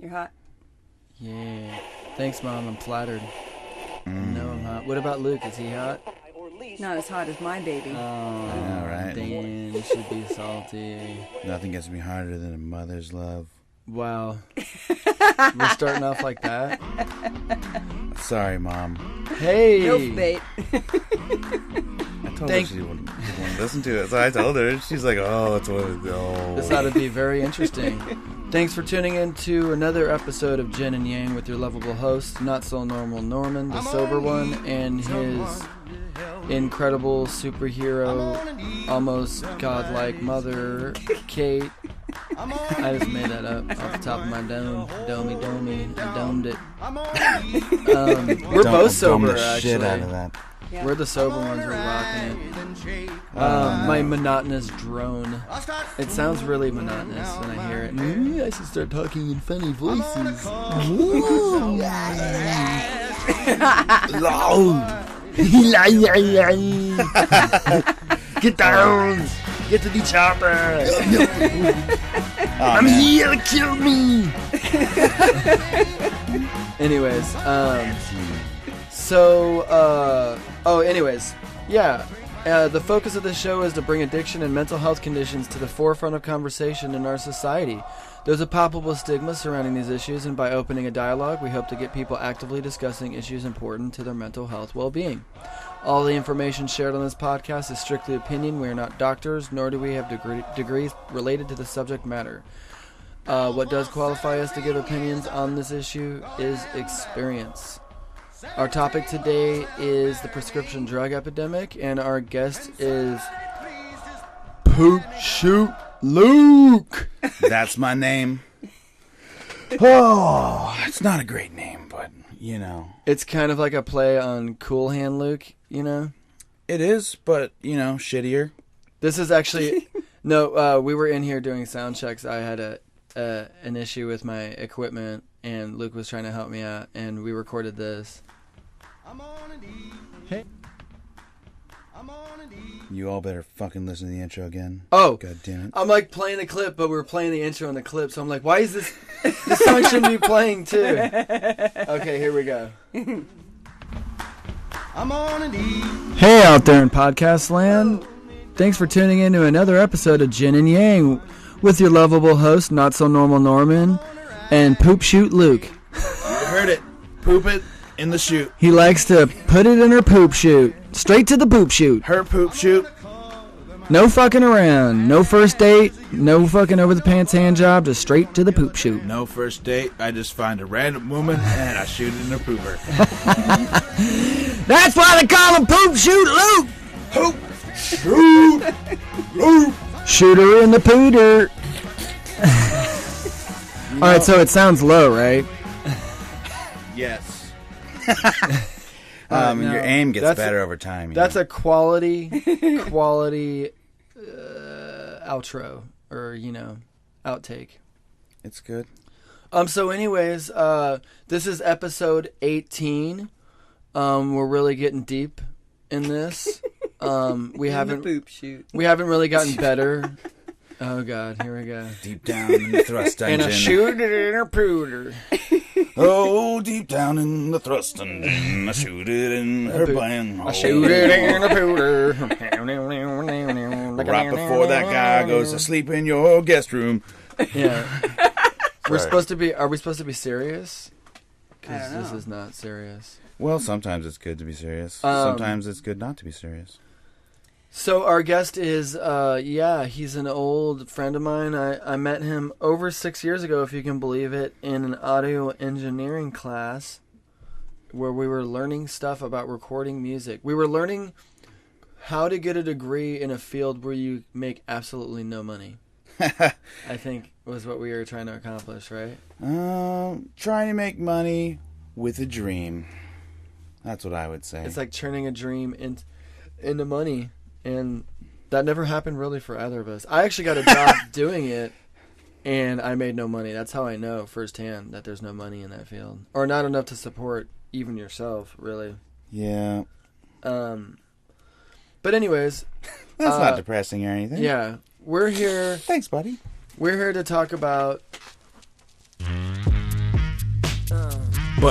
You're hot. Yeah. Thanks, Mom. I'm flattered. No, I'm hot. What about Luke? Is he hot? Not as hot as my baby. Oh, I know, right? Dan, you should be salty. Nothing gets me harder than a mother's love. Wow. We're starting off like that? Sorry, Mom. Hey! No bait. I told her she wouldn't listen to it, so I told her. She's like, oh, it's what it goes. This ought to be very interesting. Thanks for tuning in to another episode of Yin and Yang with your lovable host, Not So Normal Norman, the sober one, and his incredible superhero, almost godlike mother, Kate. I just made that up off the top of my dome. Domey. I domed it. We're both sober, the shit out of that. Yeah. We're the sober ones. We're rocking it. My monotonous drone. It sounds really monotonous when I hear it. I should start talking in funny voices. Get down! Get to the chopper! I'm here to kill me! Anyways, the focus of this show is to bring addiction and mental health conditions to the forefront of conversation in our society. There's a palpable stigma surrounding these issues, and by opening a dialogue, we hope to get people actively discussing issues important to their mental health well-being. All the information shared on this podcast is strictly opinion. We are not doctors, nor do we have degrees related to the subject matter. What does qualify us to give opinions on this issue is experience. Our topic today is the prescription drug epidemic, and our guest is Poop Shoot Luke. That's my name. Oh, it's not a great name, but, you know. It's kind of like a play on Cool Hand Luke, you know? It is, but, you know, shittier. This is actually... No, we were in here doing sound checks. I had an issue with my equipment, and Luke was trying to help me out, and we recorded this. Hey. You all better fucking listen to the intro again. Oh, God damn it. I'm like playing the clip, but we're playing the intro on the clip, so I'm like, why is this song shouldn't be playing too? Okay, here we go. Hey out there in podcast land. Thanks for tuning in to another episode of Yin and Yang with your lovable host, Not So Normal Norman, and Poop Shoot Luke. You heard it. Poop it in the chute. He likes to put it in her poop chute. Straight to the poop chute. Her poop chute. No fucking around. No first date. No fucking over the pants hand job. Just straight to the poop chute. No first date. I just find a random woman and I shoot it in her pooper. That's why they call him Poop Shoot Luke. Poop shoot Luke. Shoot her in the pooter. Alright, so it sounds low, right? Yes. No, your aim gets better over time. That's a quality outro, or, you know, outtake. It's good. So anyways, this is episode 18. We're really getting deep in this. We haven't really gotten better. Oh God, here we go. Deep down in the thrust dungeon. And I shoot it in her pooter. Oh, deep down in the thrust dungeon, I shoot it in her band. I shoot it in her pooter. Right before that guy goes to sleep in your guest room. Yeah. Are we supposed to be serious? I don't Because know. this is not serious. Well, sometimes it's good to be serious. Sometimes it's good not to be serious. So our guest is, he's an old friend of mine. I met him over 6 years ago, if you can believe it, in an audio engineering class where we were learning stuff about recording music. We were learning how to get a degree in a field where you make absolutely no money. I think was what we were trying to accomplish, right? Trying to make money with a dream. That's what I would say. It's like turning a dream into money. And that never happened really for either of us. I actually got a job doing it, and I made no money. That's how I know firsthand that there's no money in that field. Or not enough to support even yourself, really. Yeah. But anyways. That's not depressing or anything. Yeah. We're here. Thanks, buddy. We're here to talk about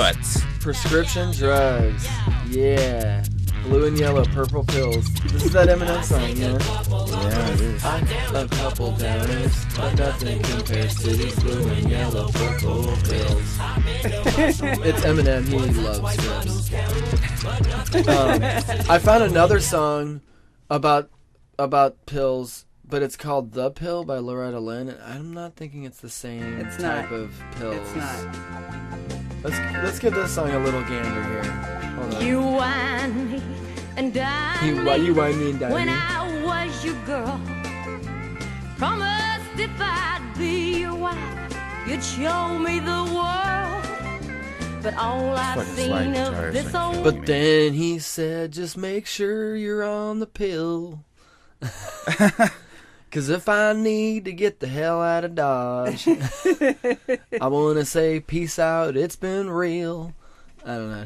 butts. Prescription drugs. Yeah. Blue and yellow, purple pills. This is that Eminem song, you know? Yeah, it is. I have a couple downers, but nothing compares to these blue and yellow, purple pills. It's Eminem. He loves scripts. I found another song about pills, but it's called "The Pill" by Loretta Lynn, and I'm not thinking it's the same type of pills. It's not. Let's give this song a little gander here. Hold on. You wine me and dine You wine me and dine when me. I was your girl. Promised if I'd be your wife, you'd show me the world. But all I've Fucking seen slide of guitars, this like, old But then he said, just make sure you're on the pill. Cause if I need to get the hell out of Dodge, I want to say peace out, it's been real. I don't know.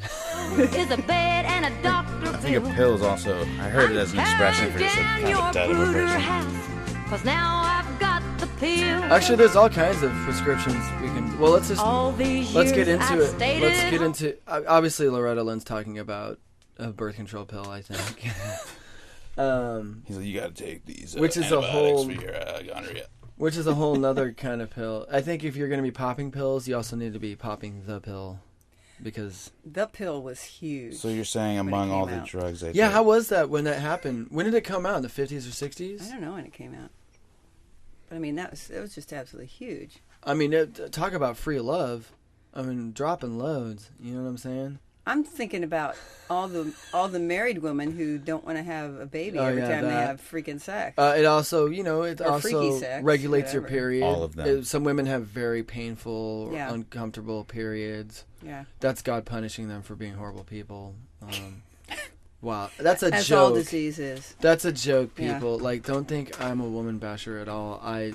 is a bed and a doctor I think a pill is also, I heard it as an expression for just a kind of dead of a person. Cause now I've got the pill. Actually, there's all kinds of prescriptions we can. Well, let's get into I've it. stayed Let's at get home. into. Obviously, Loretta Lynn's talking about a birth control pill, I think. He's like, you gotta take these Which is a antibiotics whole- for your gonorrhea. Which is a whole nother kind of pill. I think if you're going to be popping pills, you also need to be popping the pill, because The Pill was huge. So you're saying when it among all came the out. drugs they yeah, take, how was that when that happened? When did it come out? In the 50s or 60s? I don't know when it came out, but I mean it was just absolutely huge. I mean, talk about free love. I mean, dropping loads. You know what I'm saying? I'm thinking about all the married women who don't want to have a baby Oh, every yeah, time they that. have freaking sex. It also, it Or freaky also sex, regulates your whatever. period. All of them. Some women have very painful, or Yeah. uncomfortable periods. Yeah, That's God punishing them for being horrible people. Wow, that's a as joke. all disease is. That's a joke, Yeah. people. Like, don't think I'm a woman basher at all. I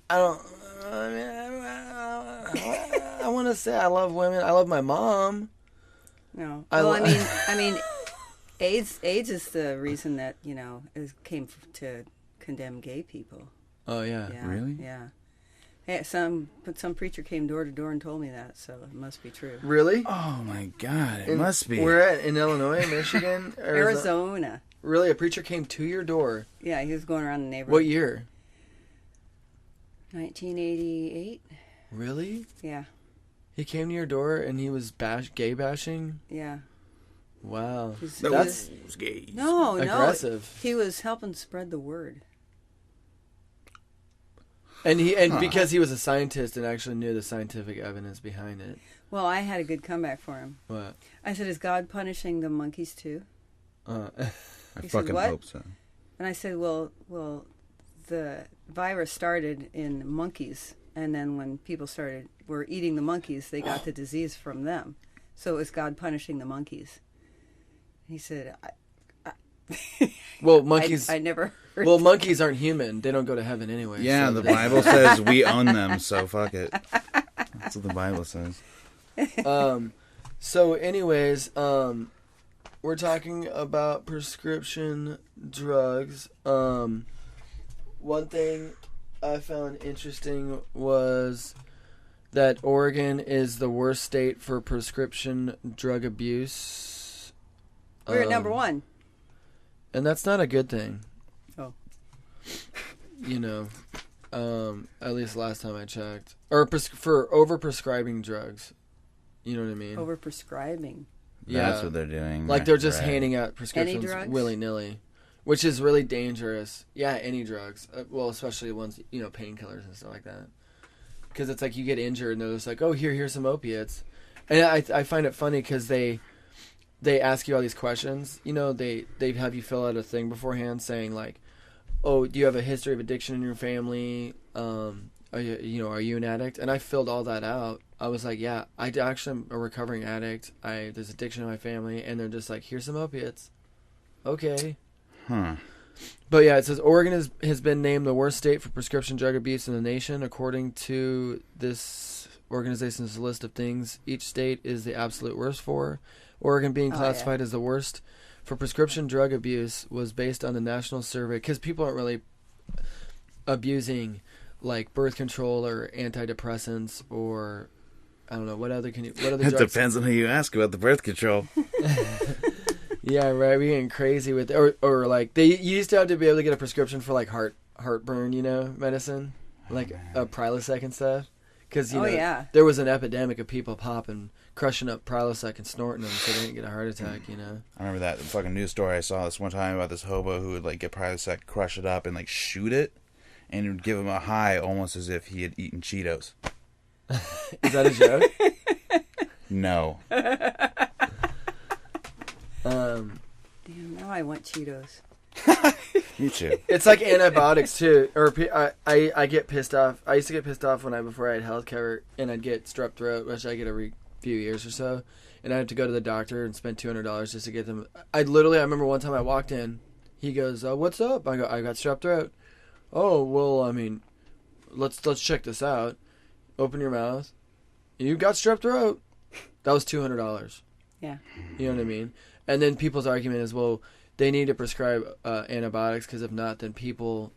don't. I want to say I love women. I love my mom. No, I well, lo- I mean, AIDS is the reason that came to condemn gay people. Oh yeah. Yeah, Really? Yeah. Hey, some preacher came door to door and told me that, so it must be true. Really? Oh my god, it must be. We're in Illinois, Michigan, Arizona. Really, a preacher came to your door. Yeah, he was going around the neighborhood. What year? 1988. Really? Yeah, He came to your door and he was gay bashing. yeah. Wow, He's- that's Those gays. No, aggressive. He was helping spread the word. And because he was a scientist and actually knew the scientific evidence behind it. Well, I had a good comeback for him. What? I said, "Is God punishing the monkeys too?" I He said, fucking "What?" hope so. And I said, "Well, the virus started in monkeys, and then when people were eating the monkeys, they got the disease from them. So is God punishing the monkeys?" He said, Well, monkeys. I never heard Well, that. monkeys aren't human. They don't go to heaven anyway. Yeah, so the Bible says we own them, so fuck it. That's what the Bible says. So, anyways, we're talking about prescription drugs. One thing I found interesting was that Oregon is the worst state for prescription drug abuse. We're at number one. And that's not a good thing. Oh. At least last time I checked. Or for over-prescribing drugs. You know what I mean? Overprescribing. That's what they're doing. Like they're just Right. handing out prescriptions drugs? willy-nilly. Which is really dangerous. Yeah, any drugs. Well, especially ones, painkillers and stuff like that. Because it's like you get injured and they're just like, oh, here's some opiates. And I find it funny because they ask you all these questions. They have you fill out a thing beforehand saying like, oh, do you have a history of addiction in your family? Are you an addict? And I filled all that out. I was like, yeah, I actually am a recovering addict. There's addiction in my family. And they're just like, here's some opiates. Okay. Huh. But yeah, it says Oregon has been named the worst state for prescription drug abuse in the nation. According to this organization's list of things each state is the absolute worst for. Oregon being classified as the worst for prescription drug abuse was based on the national survey, because people aren't really abusing like birth control or antidepressants or I don't know, what other It drugs? depends on who you ask about the birth control. Yeah, right. We're getting crazy with or like you used to have to be able to get a prescription for like heartburn, medicine, like Prilosec and stuff. Because there was an epidemic of people popping, crushing up Prilosec and snorting them so they didn't get a heart attack. I remember that fucking news story I saw this one time about this hobo who would like get Prilosec, crush it up, and like shoot it, and it would give him a high almost as if he had eaten Cheetos. Is that a joke? No. Damn, now I want Cheetos. Me too. It's like antibiotics too. Or I get pissed off. I used to get pissed off before I had health care, and I'd get strep throat, which I get every few years or so, and I'd have to go to the doctor and spend $200 just to get them. I remember one time I walked in, he goes, "What's up?" I go, "I got strep throat." "Oh, well, I mean, let's check this out. Open your mouth. You got strep throat." That was $200. Yeah. You know what I mean? And then people's argument is, well, they need to prescribe antibiotics because if not, then people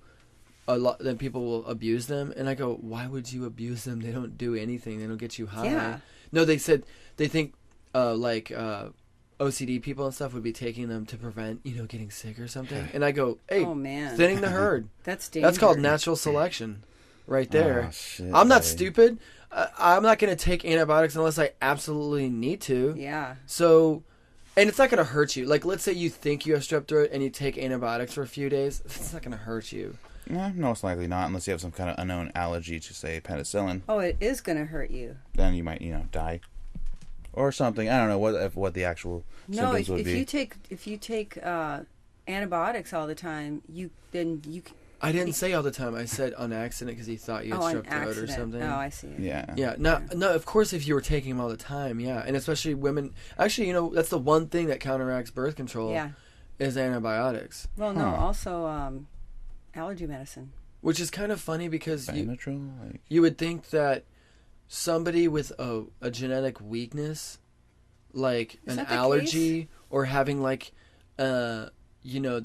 will abuse them. And I go, why would you abuse them? They don't do anything. They don't get you high. Yeah. No, they said they think OCD people and stuff would be taking them to prevent getting sick or something. And I go, hey, oh, man. thinning the herd. That's dangerous. That's called natural selection, right there. Oh, shit, I'm not buddy. stupid. I'm not going to take antibiotics unless I absolutely need to. Yeah. So, and it's not going to hurt you. Like, let's say you think you have strep throat and you take antibiotics for a few days. It's not going to hurt you. No, most likely not, unless you have some kind of unknown allergy to, say, penicillin. Oh, it is going to hurt you. Then you might, die. Or something. I don't know what the actual symptoms would be. If you take antibiotics all the time, you I didn't say all the time. I said on accident because he thought you had strep throat or something. Oh, I see. Yeah. Yeah. No, of course, if you were taking them all the time, yeah. And especially women. Actually, that's the one thing that counteracts birth control is antibiotics. Well, no, also allergy medicine. Which is kind of funny because Benadryl, you would think that somebody with a genetic weakness, like Is an that the allergy or having like they're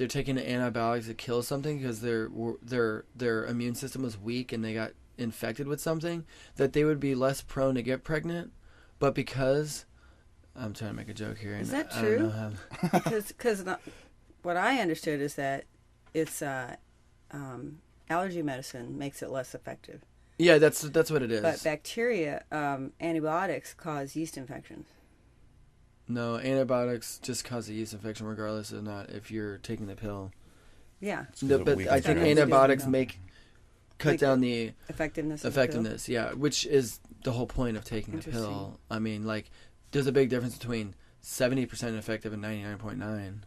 taking antibiotics to kill something because their immune system was weak and they got infected with something, that they would be less prone to get pregnant. But because I'm trying to make a joke here, Is that I true? don't know how. Because what I understood is that it's allergy medicine makes it less effective. Yeah, that's what it is. But bacteria, antibiotics cause yeast infections. No, antibiotics just cause a yeast infection regardless of not if you're taking the pill. Yeah. No, but I think Sometimes antibiotics Make cut down the effectiveness. effectiveness, yeah, which is the whole point of taking the pill. I mean, like, there's a big difference between 70% effective and 99.9.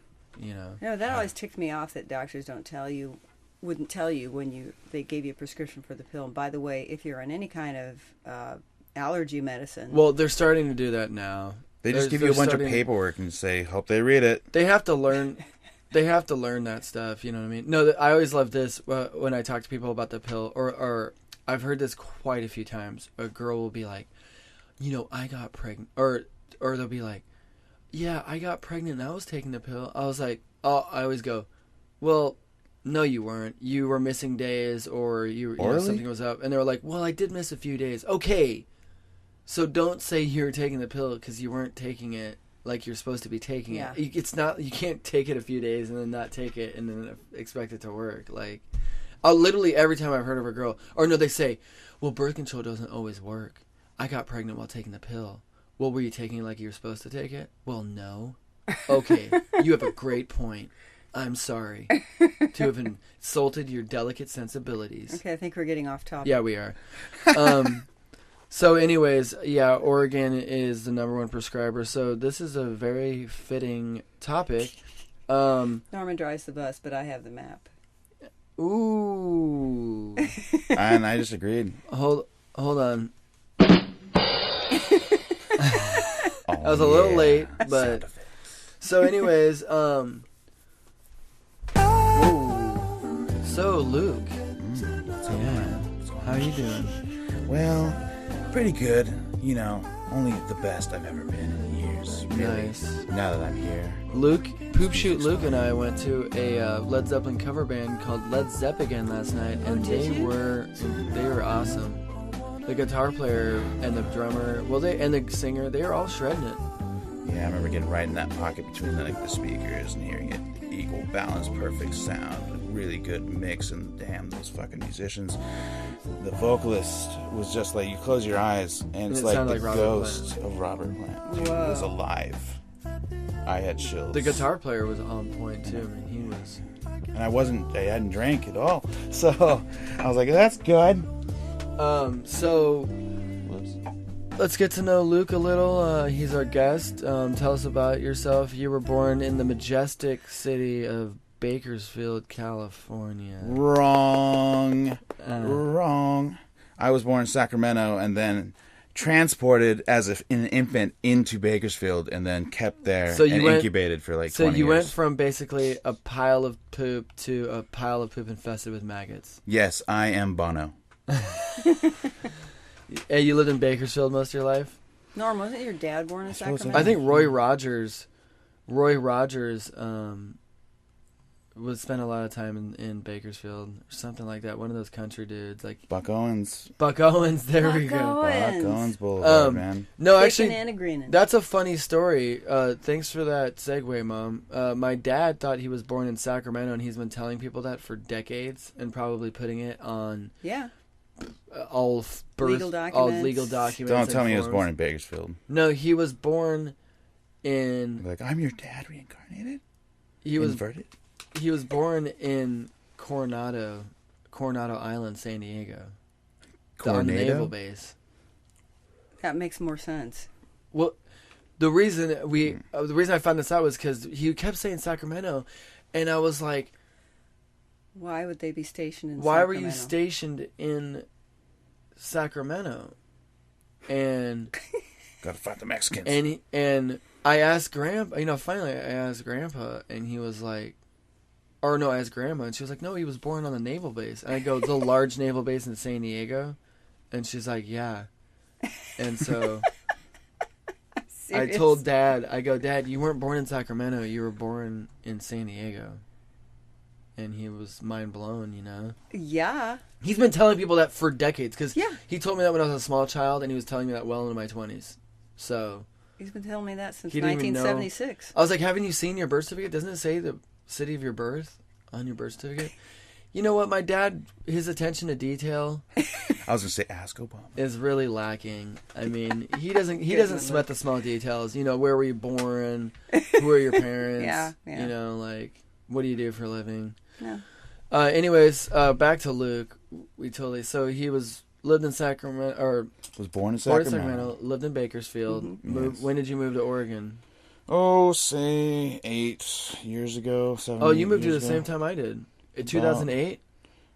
No, that always ticked me off that doctors wouldn't tell you when they gave you a prescription for the pill. And by the way, if you're on any kind of allergy medicine, well, they're starting to do that now. They just give you a bunch of paperwork and say, hope they read it. They have to learn. They have to learn that stuff. You know what I mean? No, I always love this when I talk to people about the pill, or I've heard this quite a few times. A girl will be like, I got pregnant, or they'll be like, yeah, I got pregnant and I was taking the pill. I was like, I always go, well, no, you weren't. You were missing days, or something was up. And they were like, well, I did miss a few days. Okay. So don't say you were taking the pill because you weren't taking it like you're supposed to be taking it. It's not. You can't take it a few days and then not take it and then expect it to work. Like, literally every time I've heard of a girl, or no, they say, well, birth control doesn't always work. I got pregnant while taking the pill. Well, were you taking it like you were supposed to take it? Well, no. Okay, you have a great point. I'm sorry to have insulted your delicate sensibilities. Okay, I think we're getting off topic. Yeah, we are. So anyways, yeah, Oregon is the #1 prescriber. So this is a very fitting topic. Norman drives the bus, but I have the map. Ooh. And I just agreed. Hold on. Oh, I was a little late, but so anyways, whoa. So Luke, how are you doing? Well, pretty good. Only the best I've ever been in years. Really. Nice. Now that I'm here. Luke, Poop Shoot Luke and I went to a Led Zeppelin cover band called Led Zepp again last night, and they were awesome. The guitar player and the drummer, and the singer, they were all shredding it. Yeah, I remember getting right in that pocket between the speakers and hearing it equal balance, perfect sound, really good mix, and damn, those fucking musicians. The vocalist was just like, you close your eyes and it's it like sounded the like Robert ghost Plant. of Robert Plant. Dude, Whoa. was alive. I had chills. The guitar player was on point too. I mean, he was. And I hadn't drank at all, so I was like, that's good. So Whoops. let's get to know Luke a little. He's our guest. Tell us about yourself. You were born in the majestic city of Bakersfield, California. Wrong. I was born in Sacramento and then transported as an infant into Bakersfield and then kept there incubated for like 20 years. So you went from basically a pile of poop to a pile of poop infested with maggots. Yes, I am Bono. Hey, you lived in Bakersfield most of your life? Norm, wasn't your dad born in suppose so. Sacramento? I think Roy Rogers would spend a lot of time in Bakersfield or something like that. One of those country dudes, like Buck Owens. Buck Owens. There we Buck go. Owens. Buck Owens Boulevard, man. No, Bacon actually, and a greenin'. that's a funny story. Thanks for that segue, Mom. My dad thought he was born in Sacramento, and he's been telling people that for decades, and probably putting it on Yeah. all Legal documents. Don't and tell me he was forms. born in Bakersfield. No, he was born in. Like, I'm your dad reincarnated? He was Inverted? He was born in Coronado Island, San Diego. On the naval Cornado? base. That makes more sense. Well, the reason I found this out was because he kept saying Sacramento, and I was like, Why would they be stationed in "Why Sacramento? were you stationed in Sacramento?" And Gotta fight the Mexicans. and I asked Grandpa. Finally I asked Grandpa, and he was like, or no, I asked Grandma, and she was like, "No, he was born on a naval base." And I go, "The large naval base in San Diego?" And she's like, "Yeah." And so I Serious? told Dad, I go, "Dad, you weren't born in Sacramento. You were born in San Diego." And he was mind blown, Yeah. He's been telling people that for decades, because Yeah. he told me that when I was a small child, and he was telling me that well into my 20s. So He's been telling me that since He didn't even know. 1976. I was like, "Haven't you seen your birth certificate? Doesn't it say the city of your birth on your birth certificate?" You know what? My dad, his attention to detail I was gonna say, ask Obama. is really lacking. I mean, he doesn't sweat the small details. Where were you born? Who are your parents? Yeah. Like, what do you do for a living? No. Anyways, back to Luke. So he lived in Sacramento, or Was born in born in Sacramento. Sacramento, lived in Bakersfield. Mm-hmm. Yes. When did you move to Oregon? Oh, say 8 years ago. 7. Oh, you moved here years the ago. same time I did. In 2008?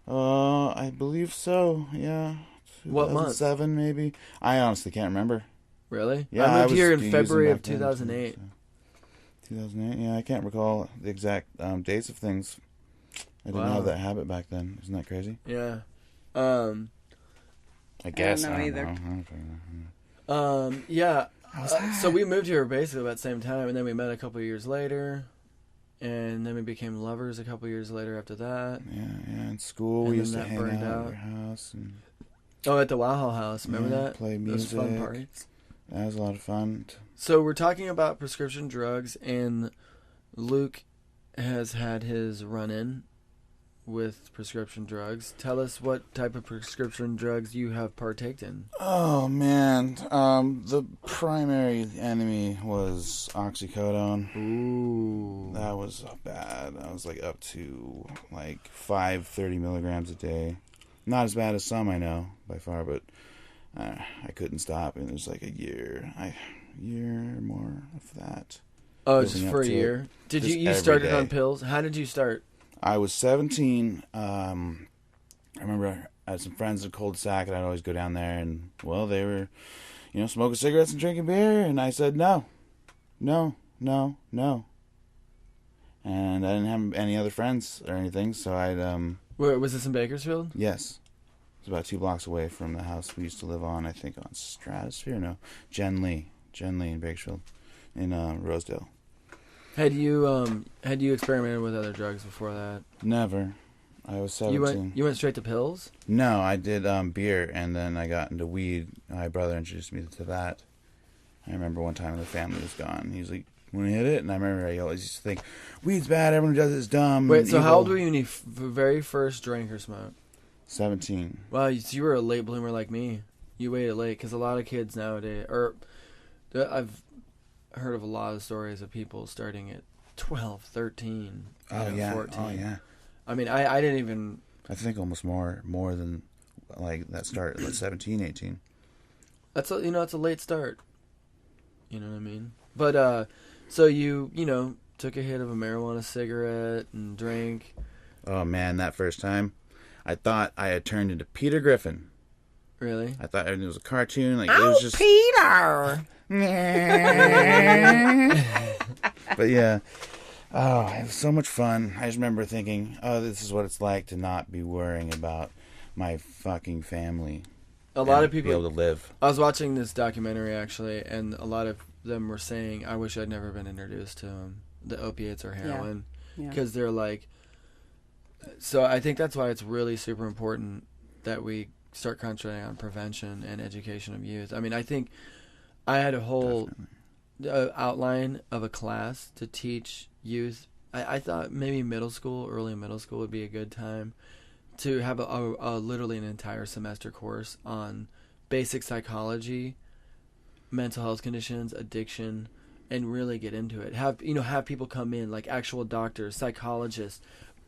I believe so. Yeah. What month? 2007 maybe. I honestly can't remember. Really? Yeah, I moved was here in using February back of then, 2008. so. 2008. Yeah, I can't recall the exact dates of things. I didn't Wow. have that habit back then. Isn't that crazy? Yeah. I guess know I don't either. know. I don't know. Yeah. So we moved here basically about the same time, and then we met a couple of years later, and then we became lovers a couple of years later after that. Yeah. In school, And we then used to that hang burned out out. at your house, and Oh, at the Wow House. Remember Yeah, that? play Those fun music. parties. that was a lot of fun. So we're talking about prescription drugs, and Luke has had his run-in with prescription drugs. Tell us what type of prescription drugs you have partaked in. Oh man, the primary enemy was oxycodone. Ooh. That was bad. I was like up to like 530 milligrams a day. Not as bad as some I know by far, but I couldn't stop. And it was like a year or more of that. Oh, Building just up for a to it. year? Did Just you every started day. on pills? How did you start? I was 17. I remember I had some friends in cul-de-sac, and I'd always go down there, and well, they were, smoking cigarettes and drinking beer, and I said no. And I didn't have any other friends or anything, so I'd Where was this in Bakersfield? yes. It was about 2 blocks away from the house we used to live on, I think on Stratosphere, no, Jen Lee in Bakersfield, in Rosedale. Had you experimented with other drugs before that? Never. I was 17. You went straight to pills? No, I did beer, and then I got into weed. My brother introduced me to that. I remember one time the family was gone. He was like, "Want to hit it?" And I remember I always used to think, "Weed's bad. Everyone who does it is dumb." Wait, so how old were you when you very first drank or smoked? 17. Wow, you were a late bloomer like me. You waited late, because a lot of kids nowadays, I've heard of a lot of stories of people starting at 12, 13, 14. Oh, yeah. I mean, I didn't even... I think almost more than, like, that start at 17, 18. That's a late start. You know what I mean? But, so you took a hit of a marijuana cigarette and drank. Oh, man, that first time, I thought I had turned into Peter Griffin. Really? I thought it was a cartoon. Like, it was just... Peter! But, yeah. Oh, it was so much fun. I just remember thinking, oh, this is what it's like to not be worrying about my fucking family. A lot of people... be able to live. I was watching this documentary, actually, and a lot of them were saying, I wish I'd never been introduced to the opiates or heroin. Because they're like... So I think that's why it's really super important that we start concentrating on prevention and education of youth. I mean, I think I had a whole outline of a class to teach youth. I thought maybe early middle school would be a good time to have a literally an entire semester course on basic psychology, mental health conditions, addiction, and really get into it. Have people come in, like actual doctors, psychologists,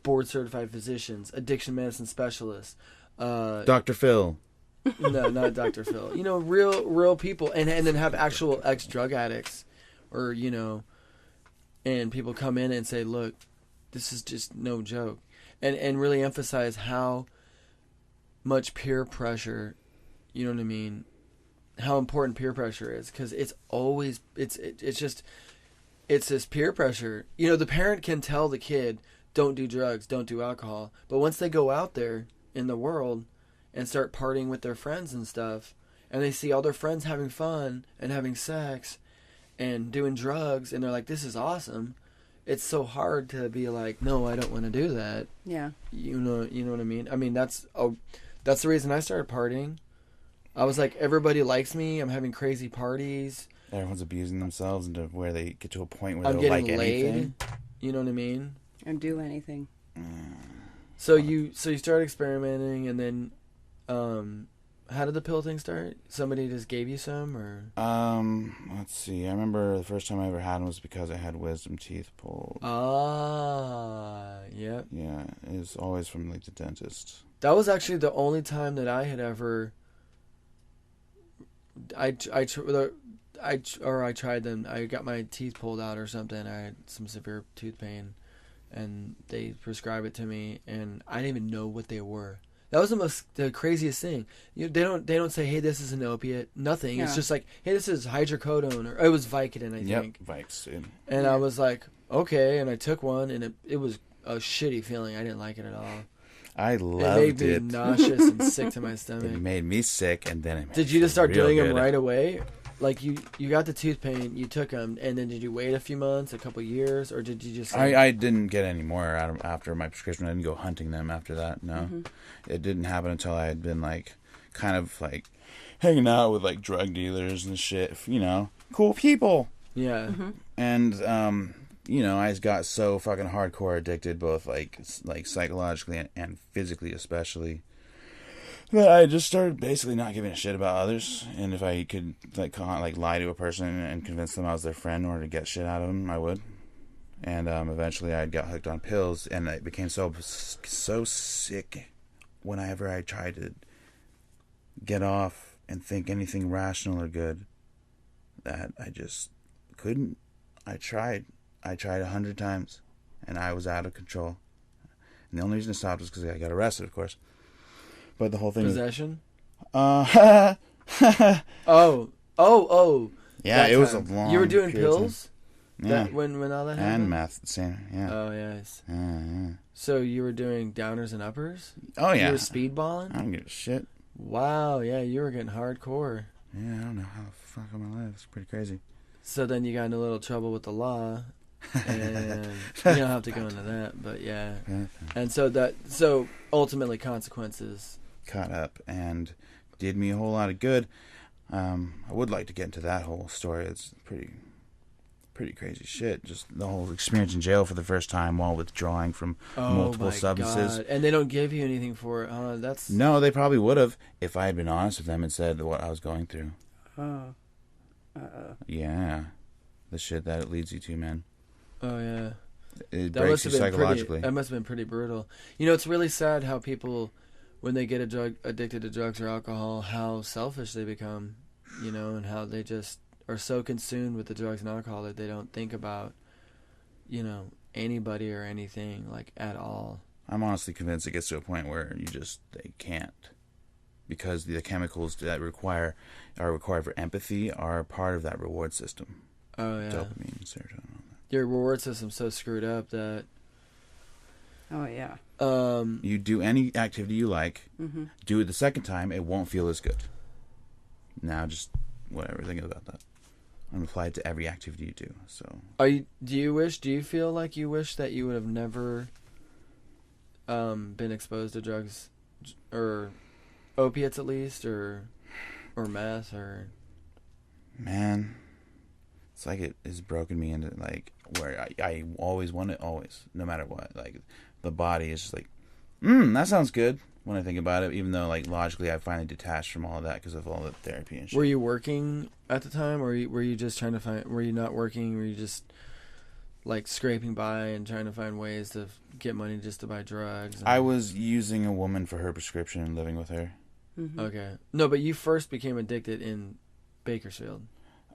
board certified physicians, addiction medicine specialists, Dr. Phil. No, not Dr. Phil. Real people, and then have actual ex-drug addicts, or and people come in and say, look, this is just no joke, and really emphasize how much peer pressure, you know what I mean, how important peer pressure is, because it's always it's this peer pressure. The parent can tell the kid, don't do drugs, don't do alcohol, but once they go out there in the world and start partying with their friends and stuff, and they see all their friends having fun and having sex and doing drugs, and they're like, this is awesome. It's so hard to be like, no, I don't want to do that. Yeah. You know what I mean? I mean, that's the reason I started partying. I was like, everybody likes me. I'm having crazy parties. Everyone's abusing themselves into where they get to a point where I'm they'll getting like laid. anything. You know what I mean? And do anything. So you started experimenting, and then how did the pill thing start? Somebody just gave you some, or? Let's see. I remember the first time I ever had them was because I had wisdom teeth pulled. Ah, yep. Yeah, it was always from like the dentist. That was actually the only time that I had ever. I tried them. I got my teeth pulled out or something. I had some severe tooth pain, and they prescribed it to me, and I didn't even know what they were. That was the craziest thing. They don't say, hey, this is an opiate. Nothing. Yeah. It's just like, hey, this is hydrocodone, or it was Vicodin, I think. Yep, Vicks, dude. And I was like, okay, and I took one, and it was a shitty feeling. I didn't like it at all. I loved it. It made me nauseous and sick to my stomach. It made me sick, and then it made Did you just start doing good. them right away? Like, you got the tooth pain, you took them, and then did you wait a few months, a couple years, or did you just... I didn't get any more after my prescription. I didn't go hunting them after that, no. Mm-hmm. It didn't happen until I had been, like, kind of, like, hanging out with, like, drug dealers and shit, cool people. Yeah. Mm-hmm. And, I just got so fucking hardcore addicted, both, like psychologically and physically especially, that I just started basically not giving a shit about others. And if I could like lie to a person and convince them I was their friend in order to get shit out of them, I would. And eventually I got hooked on pills, and it became so sick whenever I tried to get off and think anything rational or good that I just couldn't. I tried 100 times, and I was out of control. And the only reason I stopped was because I got arrested, of course. But the whole thing Possession? Oh. Yeah, it was a long... You were doing pills? Yeah. When all that happened? And meth, same, yeah. Oh, yes. Yeah. So you were doing downers and uppers? Oh, yeah. You were speedballing? I don't give a shit. Wow, yeah, you were getting hardcore. Yeah, I don't know how the fuck I'm alive. It's pretty crazy. So then you got in a little trouble with the law, And you don't have to go into that, but yeah. And so ultimately consequences Caught up and did me a whole lot of good. I would like to get into that whole story. It's pretty crazy shit. Just the whole experience in jail for the first time while withdrawing from multiple substances. God. And they don't give you anything for it. That's No, they probably would have if I had been honest with them and said what I was going through. Oh. Yeah. The shit that it leads you to, man. Oh yeah. It That breaks must you have been psychologically. that must have been pretty brutal. You know, it's really sad how people, when they get addicted to drugs or alcohol, how selfish they become. You know, and how they just are so consumed with the drugs and alcohol that they don't think about, you know, anybody or anything like at all. I'm honestly convinced it gets to a point where they can't, because the chemicals that are required for empathy are part of that reward system. Oh yeah. Dopamine, serotonin, all that. Your reward system's so screwed up that Oh yeah. You do any activity you like, Mm-hmm. do it the second time, it won't feel as good. Now just whatever, think about that. And apply it to every activity you do. So do you feel like you wish that you would have never been exposed to drugs or opiates at least or meth or man, it's like it has broken me into like where I always want it, always, no matter what. Like the body is just like, that sounds good when I think about it, even though like logically I finally detached from all of that because of all the therapy and shit. Were you working at the time, or were you just trying to find? Were you not working? Were you just like scraping by and trying to find ways to get money just to buy drugs? I was using a woman for her prescription and living with her. Mm-hmm. Okay, no, but you first became addicted in Bakersfield.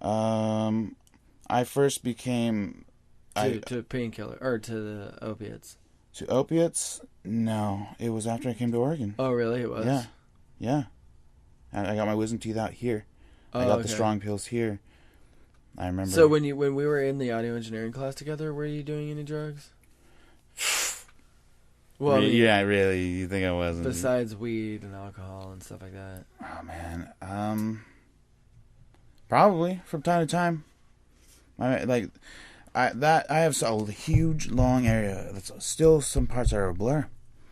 I first became to painkiller or to the opiates. to opiates. No, it was after I came to Oregon. Oh, really? It was. Yeah. I got my wisdom teeth out here. I got the strong pills here. I remember. So when we were in the audio engineering class together, were you doing any drugs? Well, I mean, yeah, really. You think I wasn't? Besides weed and alcohol and stuff like that. Oh man. Probably from time to time. I have a huge long area that's still some parts are a blur.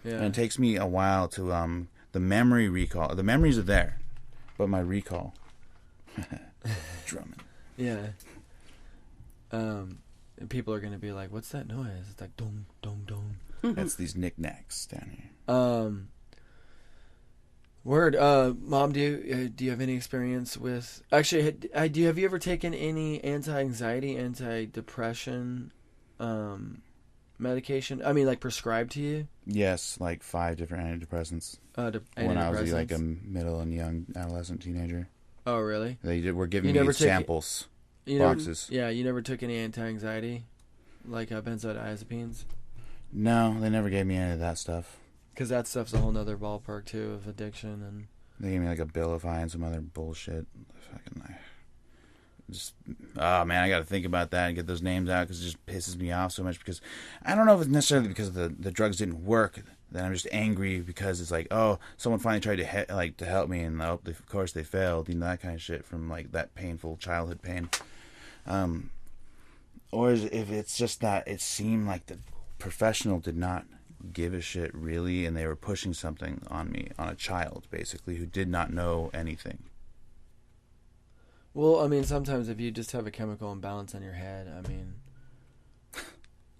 Yeah. And it takes me a while to the memory recall. The memories are there, but my recall. Drumming. Yeah. And people are gonna be like, "What's that noise?" It's like dong dong dong. That's these knickknacks down here. Word. Mom, do you have any experience with? Actually, have you ever taken any anti-anxiety, anti-depression, medication? I mean, like prescribed to you? Yes, like 5 different antidepressants. When I was like a middle and young adolescent teenager. Oh, really? They were giving me samples, boxes. You never took any anti-anxiety, like benzodiazepines? No, they never gave me any of that stuff. Because that stuff's a whole nother ballpark too of addiction, and they gave me like a Abilify and some other bullshit. Oh man, I got to think about that and get those names out because it just pisses me off so much. Because I don't know if it's necessarily because the drugs didn't work. Then I'm just angry because it's like, oh, someone finally tried to help me, and of course they failed. You know, that kind of shit from like that painful childhood pain. Or if it's just that it seemed like the professional did not give a shit really, and they were pushing something on me, on a child basically who did not know anything. Well, I mean, sometimes if you just have a chemical imbalance in your head, I mean,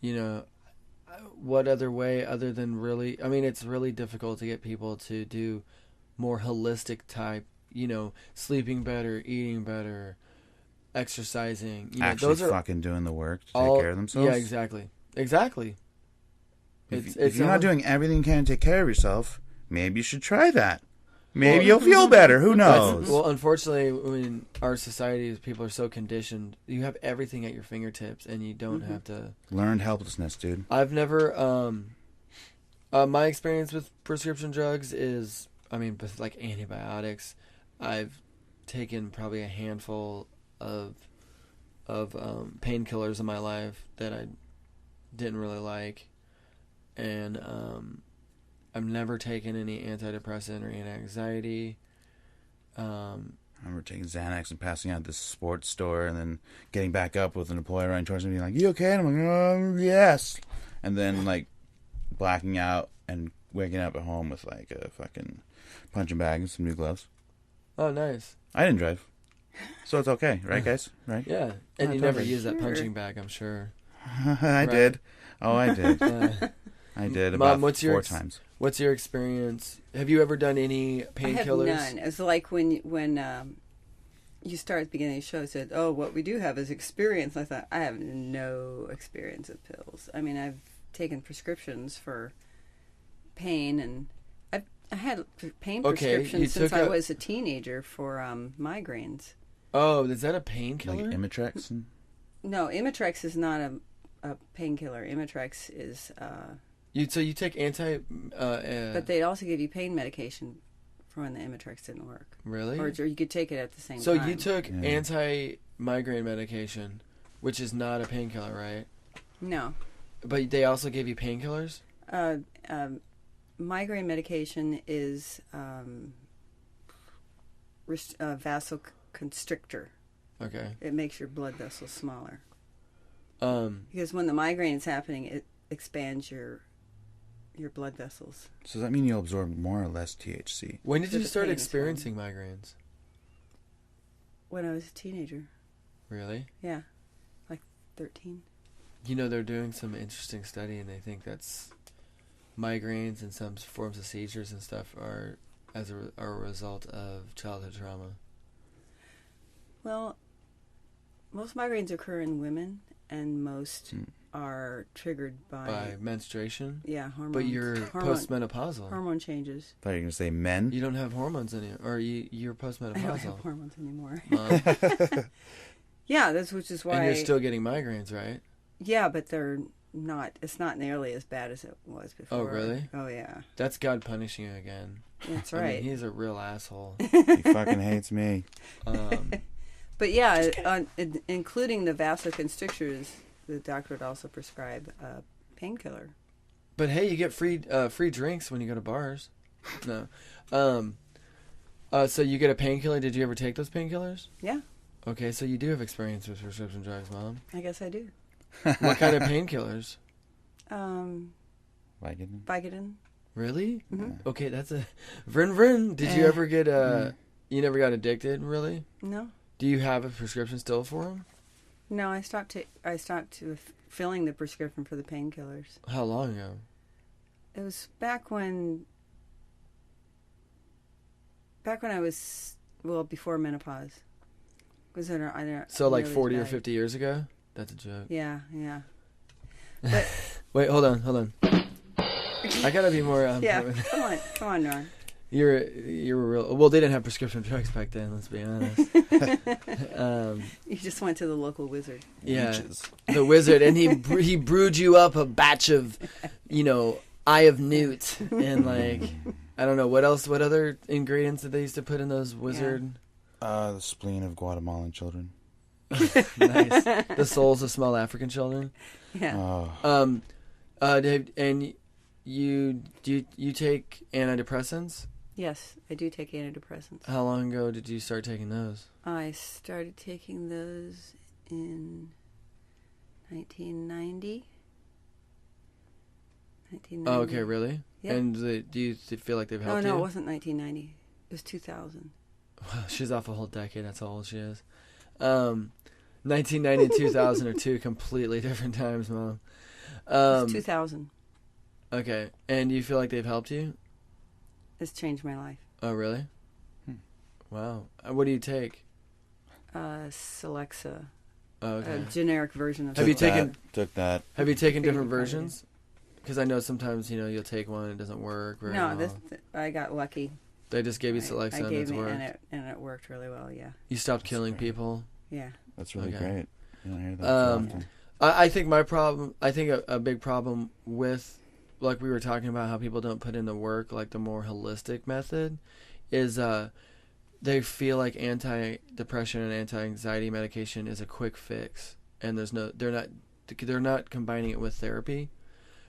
you know, what other way other than really, I mean, it's really difficult to get people to do more holistic type, you know, sleeping better, eating better, exercising. You know, Actually those are fucking doing the work to take care of themselves. Yeah, exactly. If you're not doing everything you can to take care of yourself, maybe you should try that. Maybe you'll feel better. Who knows? Well, unfortunately, in our society, people are so conditioned. You have everything at your fingertips, and you don't have to. Learned helplessness, dude. I've never. My experience with prescription drugs is, I mean, with like antibiotics, I've taken probably a handful of painkillers in my life that I didn't really like, and I've never taken any antidepressant or anti-anxiety. I I remember taking Xanax and passing out at this sports store and then getting back up with an employer running towards me being like, "You okay?" And I'm like, yes. And then, like, blacking out and waking up at home with, like, a fucking punching bag and some new gloves. Oh, nice. I didn't drive. So it's okay, right, guys? Right? Yeah. And Oh, you never totally. used that Sure. punching bag, I'm sure. I did. Oh, I did. I did about Mom, what's your 4 times. What's your experience? Have you ever done any painkillers? I have none. It's like when you start at the beginning of the show, it said, "Oh, what we do have is experience." I thought, I have no experience with pills. I mean, I've taken prescriptions for pain, and I had pain Okay, prescriptions you since took I a- was a teenager for migraines. Oh, is that a Like painkiller? Imitrex? And... No, Imitrex is not a painkiller. Imitrex is, So you take but they also give you pain medication for when the Imitrex didn't work. really? Or you could take it at the same So time. you took Yeah. anti-migraine medication, which is not a painkiller, right? No. But they also gave you painkillers? Migraine medication is vasoconstrictor. Okay. It makes your blood vessels smaller. Um, Because when the migraine is happening, it expands your blood vessels. So does that mean you'll absorb more or less THC? when did So you the start pain is experiencing migraines? When I was a teenager. Really? Yeah. Like 13. You know, they're doing some interesting study, and they think that's migraines and some forms of seizures and stuff are a result of childhood trauma. Well, most migraines occur in women, and most are triggered By menstruation? yeah, hormones. But you're postmenopausal. Hormone changes. I thought you were going to say men. You don't have hormones in you, or you're I don't have postmenopausal. hormones anymore. Mom. Yeah, which is why. And you're still getting migraines, right? Yeah, but they're not. It's not nearly as bad as it was before. Oh, really? Oh, yeah. That's God punishing you again. That's I mean, right. he's a real asshole. He fucking hates me. But yeah, including the vasoconstrictors, the doctor would also prescribe a painkiller. But hey, you get free drinks when you go to bars. No. So you get a painkiller. Did you ever take those painkillers? Yeah, Okay, so you do have experience with prescription drugs, Mom. I guess I do. What kind of painkillers? Vicodin? Vicodin. Really? Mm-hmm. Okay, that's a... Vrin. Did you ever get You never got addicted, really? No, Do you have a prescription still for them? no, I stopped filling the prescription for the painkillers. How long ago? It was back when I was before menopause. Was it? So like nearly 40 or died. 50 years ago? That's a joke. Yeah. Wait, hold on. I gotta be more... Yeah. Come on, Norm. You're a real... Well, they didn't have prescription drugs back then, let's be honest. You just went to the local wizard. Yeah, Leeches. the wizard, and he brewed you up a batch of, eye of newt, and like, I don't know, what else, what other ingredients did they used to put in those wizard... The spleen of Guatemalan children. Nice. The souls of small African children. Yeah. Oh. And you take antidepressants? Yes, I do take antidepressants. How long ago did you start taking those? I started taking those in 1990. Oh, okay, really? Yeah. And do you feel like they've helped no, you? it wasn't 1990. It was 2000. She's off a whole decade. That's how old she is. 1990 and 2000 are two completely different times, Mom. It was 2000. Okay, and you feel like they've helped you? It's changed my life. Oh, really? Wow. What do you take? Celexa. Oh, okay. A generic version of Have you Celexa. taken- Took that. Have you taken different Favorite versions? Because I know sometimes you'll take one and it doesn't work very No, well. I got lucky. They just gave you Celexa I and gave it's me, worked. and it worked really well. Yeah. You stopped killing great. people. Yeah. That's really Okay. great. You don't hear that Um, too often. I think my problem. I think a big problem with, like we were talking about, how people don't put in the work, like the more holistic method, is they feel like anti-depression and anti-anxiety medication is a quick fix, and they're not combining it with therapy,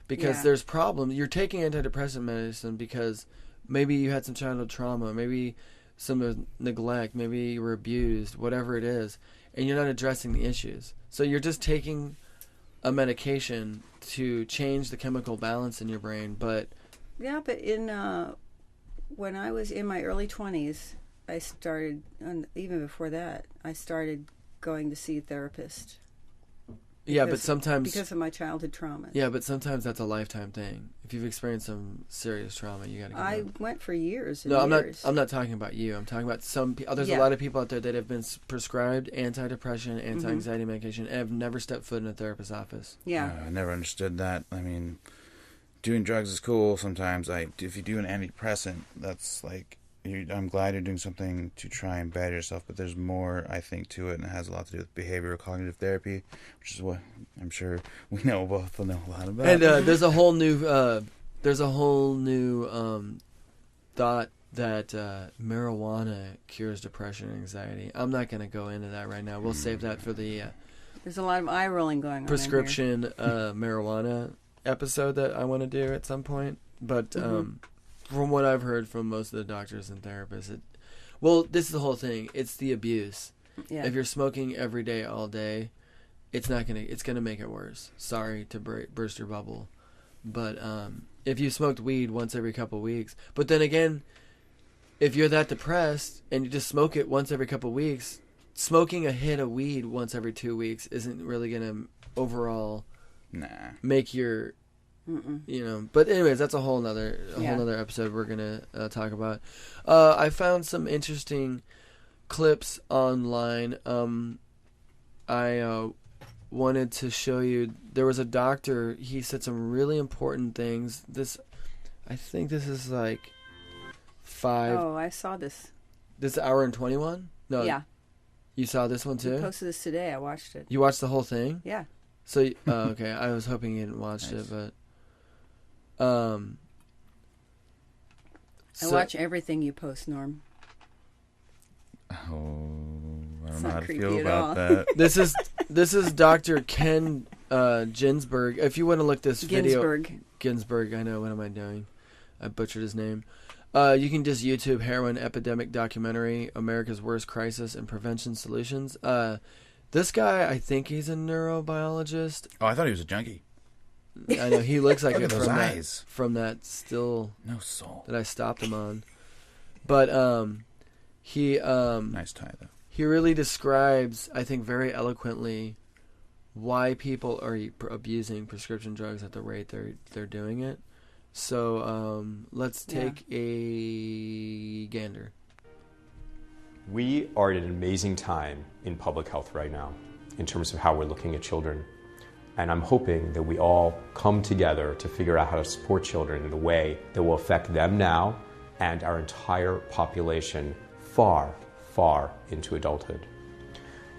because Yeah. there's problems. You're taking antidepressant medicine because maybe you had some childhood trauma, maybe some neglect, maybe you were abused, whatever it is, and you're not addressing the issues. So you're just taking a medication to change the chemical balance in your brain, but... Yeah, but when I was in my early 20s, I started, and even before that, I started going to see a therapist. Yeah, but sometimes... Because of my childhood trauma. Yeah, but sometimes that's a lifetime thing. If you've experienced some serious trauma, you got to go. I went for years and years. I'm not talking about you. I'm talking about some people. There's a lot of people out there that have been prescribed antidepressant, anti-anxiety medication, and have never stepped foot in a therapist's office. Yeah. I never understood that. I mean, doing drugs is cool sometimes. If you do an antidepressant, that's like... I'm glad you're doing something to try and better yourself, but there's more, I think, to it, and it has a lot to do with behavioral cognitive therapy, which is what I'm sure we both know a lot about. And there's a whole new thought that marijuana cures depression and anxiety. I'm not going to go into that right now. We'll save that for the there's a lot of eye rolling going on. Prescription marijuana episode that I want to do at some point, but. From what I've heard from most of the doctors and therapists, this is the whole thing. It's the abuse. Yeah. If you're smoking every day, all day, it's gonna make it worse. Sorry to burst your bubble, but if you smoked weed once every couple of weeks, but then again, if you're that depressed and you just smoke it once every couple of weeks, smoking a hit of weed once every 2 weeks isn't really gonna overall make your but anyways, that's a whole nother episode we're gonna talk about. I found some interesting clips online. I wanted to show you. There was a doctor. He said some really important things. I think this is like 5. Oh, I saw this. This hour and 21? No. Yeah. You saw this one too? You posted this today. I watched it. You watched the whole thing? Yeah. So okay, I was hoping you hadn't watched it, but. I watch everything you post, Norm. Oh, I don't know how to feel about that. This is Dr. Ken Ginsberg. If you want to look this video, Ginsberg. I know. What am I doing? I butchered his name. You can just YouTube heroin epidemic documentary, America's Worst Crisis and Prevention Solutions. This guy, I think he's a neurobiologist. Oh, I thought he was a junkie. I know he looks like it from that still no soul that I stopped him on, but he nice tie though. He really describes, I think, very eloquently why people are abusing prescription drugs at the rate they're doing it. So let's take a gander. We are at an amazing time in public health right now in terms of how we're looking at children. And I'm hoping that we all come together to figure out how to support children in a way that will affect them now and our entire population far, far into adulthood.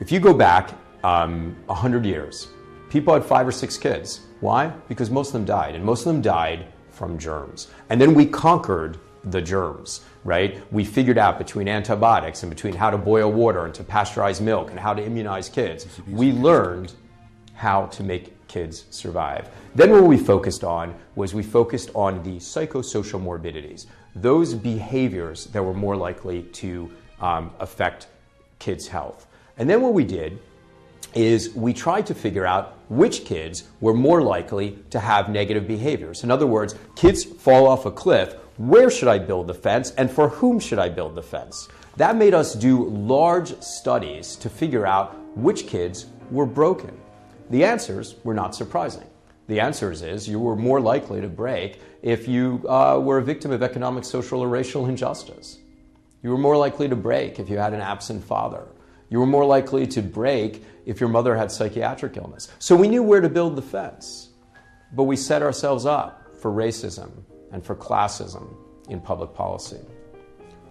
If you go back 100 years, people had 5 or 6 kids. Why? Because most of them died, and most of them died from germs. And then we conquered the germs, right? We figured out between antibiotics and between how to boil water and to pasteurize milk and how to immunize kids. We learned how to make kids survive. Then what we focused on was the psychosocial morbidities, those behaviors that were more likely to affect kids' health. And then what we did is we tried to figure out which kids were more likely to have negative behaviors. In other words, kids fall off a cliff, where should I build the fence and for whom should I build the fence? That made us do large studies to figure out which kids were broken. The answers were not surprising. The answers is you were more likely to break if you were a victim of economic, social, or racial injustice. You were more likely to break if you had an absent father. You were more likely to break if your mother had psychiatric illness. So we knew where to build the fence, but we set ourselves up for racism and for classism in public policy.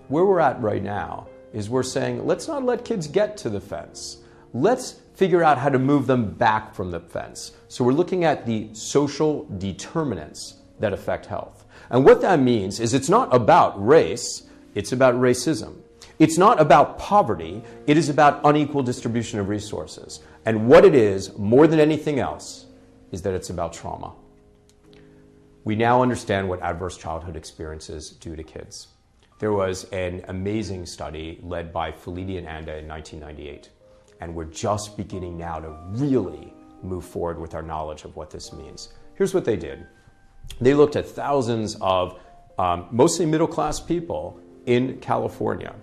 Where we're at right now is we're saying, let's not let kids get to the fence. Let's figure out how to move them back from the fence. So we're looking at the social determinants that affect health. And what that means is it's not about race, it's about racism. It's not about poverty, it is about unequal distribution of resources. And what it is, more than anything else, is that it's about trauma. We now understand what adverse childhood experiences do to kids. There was an amazing study led by Felitti and Anda in 1998, and we're just beginning now to really move forward with our knowledge of what this means. Here's what they did. They looked at thousands of mostly middle-class people in California,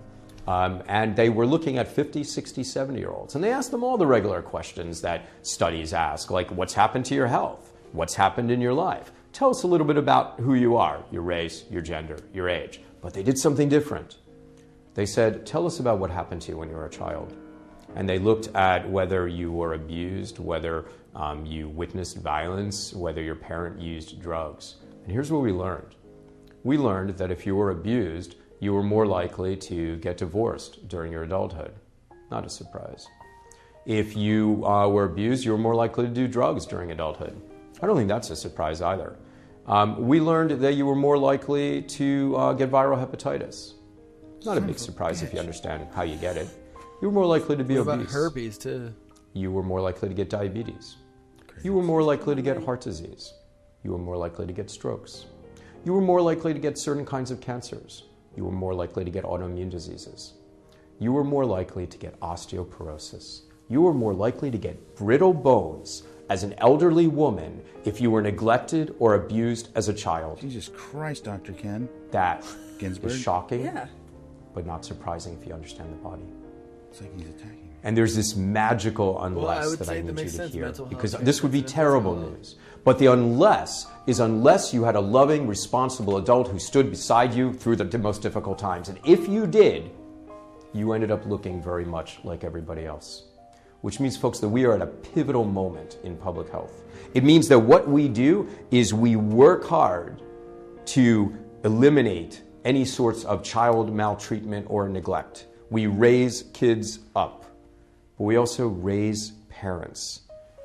and they were looking at 50, 60, 70-year-olds, and they asked them all the regular questions that studies ask, like what's happened to your health? What's happened in your life? Tell us a little bit about who you are, your race, your gender, your age. But they did something different. They said, tell us about what happened to you when you were a child. And they looked at whether you were abused, whether you witnessed violence, whether your parent used drugs. And here's what we learned. We learned that if you were abused, you were more likely to get divorced during your adulthood. Not a surprise. If you were abused, you were more likely to do drugs during adulthood. I don't think that's a surprise either. We learned that you were more likely to get viral hepatitis. Not a big surprise if you understand how you get it. You were more likely to be What obese. about herpes, too? You were more likely to get diabetes. You were more likely to get heart disease. You were more likely to get strokes. You were more likely to get certain kinds of cancers. You were more likely to get autoimmune diseases. You were more likely to get osteoporosis. You were more likely to get brittle bones as an elderly woman if you were neglected or abused as a child. Jesus Christ, Dr. Ken. That Ginsburg? is shocking, Yeah. but not surprising if you understand the body. It's like he's attacking me. And there's this magical unless would that say I that need you makes to sense. hear. Mental health Because makes this would be sense. terrible Mental health. news. But the unless is unless you had a loving, responsible adult who stood beside you through the most difficult times. And if you did, you ended up looking very much like everybody else. Which means, folks, that we are at a pivotal moment in public health. It means that what we do is we work hard to eliminate any sorts of child maltreatment or neglect. We raise kids up, but we also raise parents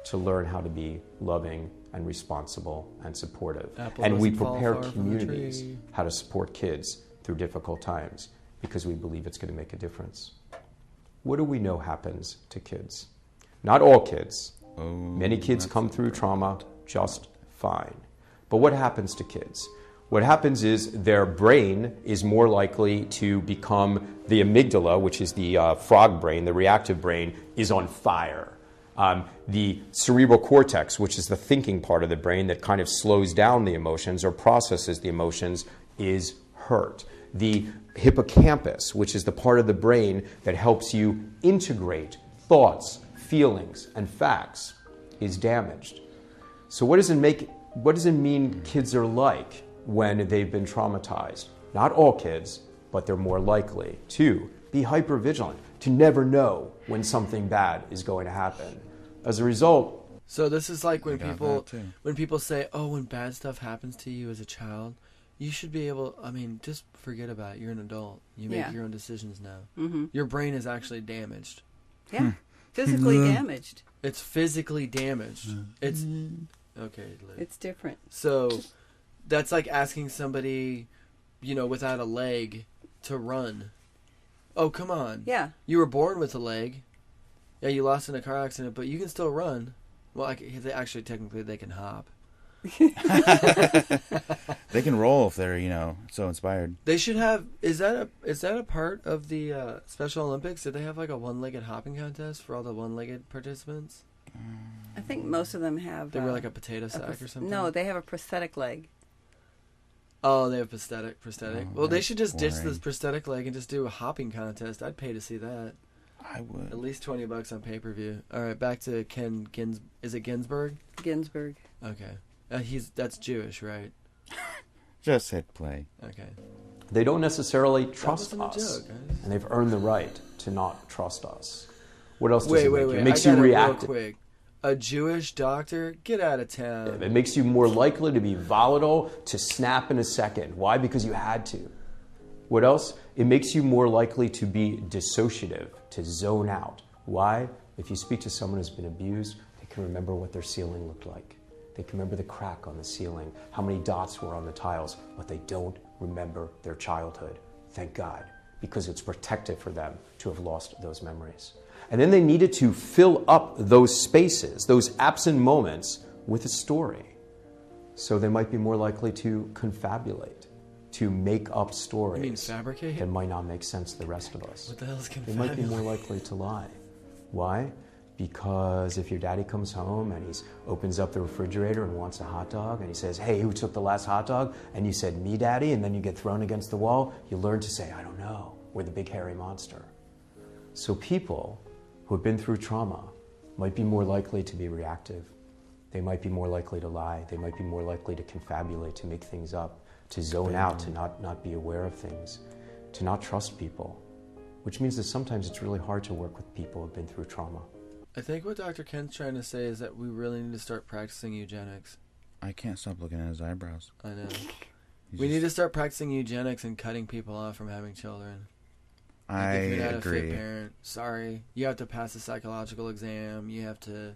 to learn how to be loving and responsible and supportive. Apple And we doesn't fall prepare far from the communities tree. how to support kids through difficult times because we believe it's going to make a difference. What do we know happens to kids? Not all kids. Many kids come through trauma just fine. But what happens to kids? What happens is their brain is more likely to become the amygdala, which is the frog brain, the reactive brain, is on fire. The cerebral cortex, which is the thinking part of the brain that kind of slows down the emotions or processes the emotions, is hurt. The hippocampus, which is the part of the brain that helps you integrate thoughts, feelings, and facts, is damaged. So what does it mean kids are like when they've been traumatized? Not all kids, but they're more likely to be hypervigilant, to never know when something bad is going to happen. As a result, So this is like when got people that too. when people say, "Oh, when bad stuff happens to you as a child, you should be able." I mean, just forget about it. You're an adult. You make Yeah. your own decisions now. Mm-hmm. Your brain is actually damaged. Yeah. Physically damaged. It's physically damaged. It's okay. Liv. It's different. So that's like asking somebody, without a leg, to run. Oh, come on. Yeah. You were born with a leg. Yeah, you lost in a car accident, but you can still run. Well, technically, they can hop. They can roll if they're, so inspired. They should have. Is that a part of the Special Olympics? Did they have like a one-legged hopping contest for all the one-legged participants? I think most of them have. They were like a potato sack or something. No, they have a prosthetic leg. Oh, they have prosthetic. Oh, Well, they that's should just ditch boring. this prosthetic leg and just do a hopping contest. I'd pay to see that. I would. At least $20 on pay-per-view. All right, back to Ken Is it Ginsburg? Ginsburg. Okay. That's Jewish, right? Just hit play. Okay. they don't necessarily trust wasn't a us. joke, guys. And they've earned the right to not trust us. What else does Wait. it make you? It I makes got you it react. real quick. A Jewish doctor? Get out of town. It makes you more likely to be volatile, to snap in a second. Why? Because you had to. What else? It makes you more likely to be dissociative, to zone out. Why? If you speak to someone who's been abused, they can remember what their ceiling looked like. They can remember the crack on the ceiling, how many dots were on the tiles, but they don't remember their childhood. Thank God, because it's protective for them to have lost those memories. And then they needed to fill up those spaces, those absent moments, with a story. So they might be more likely to confabulate, to make up stories. You mean fabricate? That might not make sense to the rest of us. What the hell is They confabulate? might be more likely to lie. Why? Because if your daddy comes home and he opens up the refrigerator and wants a hot dog and he says, hey, who took the last hot dog? And you said, me, daddy, and then you get thrown against the wall, you learn to say, I don't know. We're the big hairy monster. So people who have been through trauma might be more likely to be reactive. They might be more likely to lie. They might be more likely to confabulate, to make things up, to zone out, to not be aware of things, to not trust people, which means that sometimes it's really hard to work with people who have been through trauma. I think what Dr. Kent's trying to say is that we really need to start practicing eugenics. I can't stop looking at his eyebrows. I know. We need to start practicing eugenics and cutting people off from having children. I If you're not a fit agree. parent, sorry. You have to pass a psychological exam. You have to,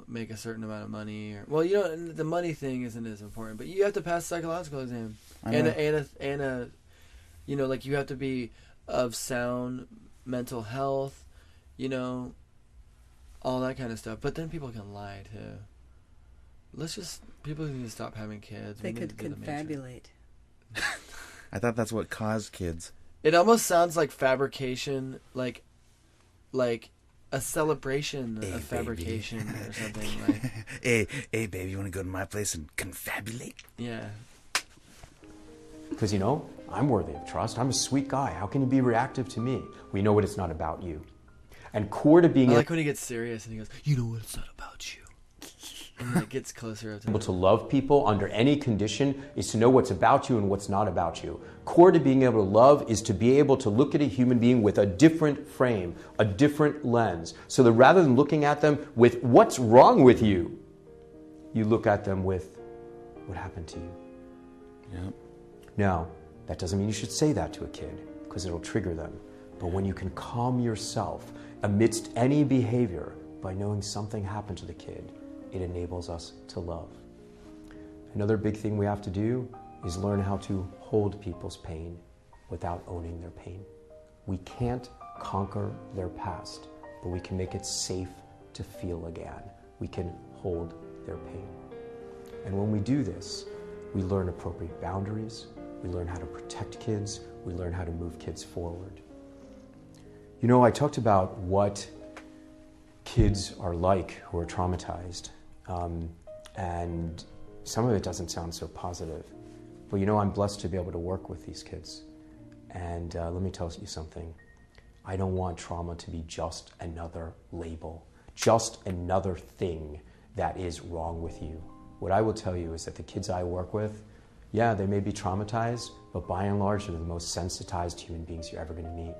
make a certain amount of money. The money thing isn't as important, but you have to pass a psychological exam. You have to be of sound mental health, all that kind of stuff. But then people can lie too. People need to stop having kids. They We need could to be the matrix. confabulate. I thought that's what caused kids. It almost sounds like fabrication, like a celebration Hey, of fabrication baby. or something. Like, hey, baby, you want to go to my place and confabulate? yeah. Because, I'm worthy of trust. I'm a sweet guy. How can you be reactive to me? We know what it's not about you. And core to being I like when he gets serious and he goes, "You know what? It's not about you." And then it gets closer up to able to love people under any condition is to know what's about you and what's not about you. Core to being able to love is to be able to look at a human being with a different frame, a different lens. So that rather than looking at them with what's wrong with you, you look at them with what happened to you. Yep. Now, that doesn't mean you should say that to a kid because it'll trigger them. But when you can calm yourself amidst any behavior by knowing something happened to the kid, it enables us to love. Another big thing we have to do is learn how to hold people's pain without owning their pain. We can't conquer their past, but we can make it safe to feel again. We can hold their pain. And when we do this, we learn appropriate boundaries, we learn how to protect kids, we learn how to move kids forward. I talked about what kids are like who are traumatized. And some of it doesn't sound so positive. But I'm blessed to be able to work with these kids. And let me tell you something. I don't want trauma to be just another label, just another thing that is wrong with you. What I will tell you is that the kids I work with, yeah, they may be traumatized, but by and large, they're the most sensitized human beings you're ever going to meet.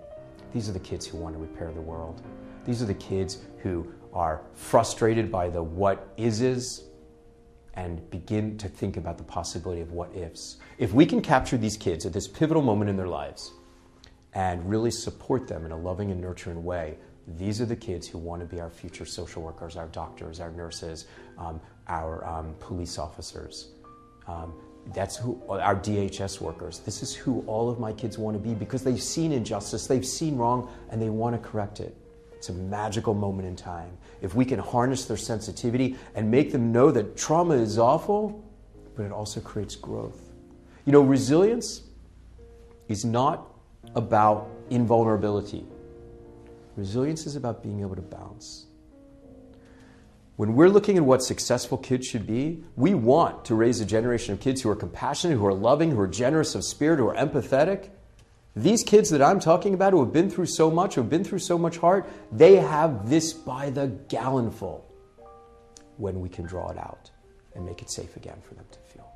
These are the kids who want to repair the world. These are the kids who are frustrated by the what is and begin to think about the possibility of what ifs. If we can capture these kids at this pivotal moment in their lives and really support them in a loving and nurturing way, these are the kids who want to be our future social workers, our doctors, our nurses, our police officers. That's who our DHS workers. This is who all of my kids want to be because they've seen injustice, they've seen wrong, and they want to correct it. It's a magical moment in time. If we can harness their sensitivity and make them know that trauma is awful, but it also creates growth. Resilience is not about invulnerability. Resilience is about being able to bounce. When we're looking at what successful kids should be, we want to raise a generation of kids who are compassionate, who are loving, who are generous of spirit, who are empathetic. These kids that I'm talking about who have been through so much, who have been through so much heart, they have this by the gallonful when we can draw it out and make it safe again for them to feel.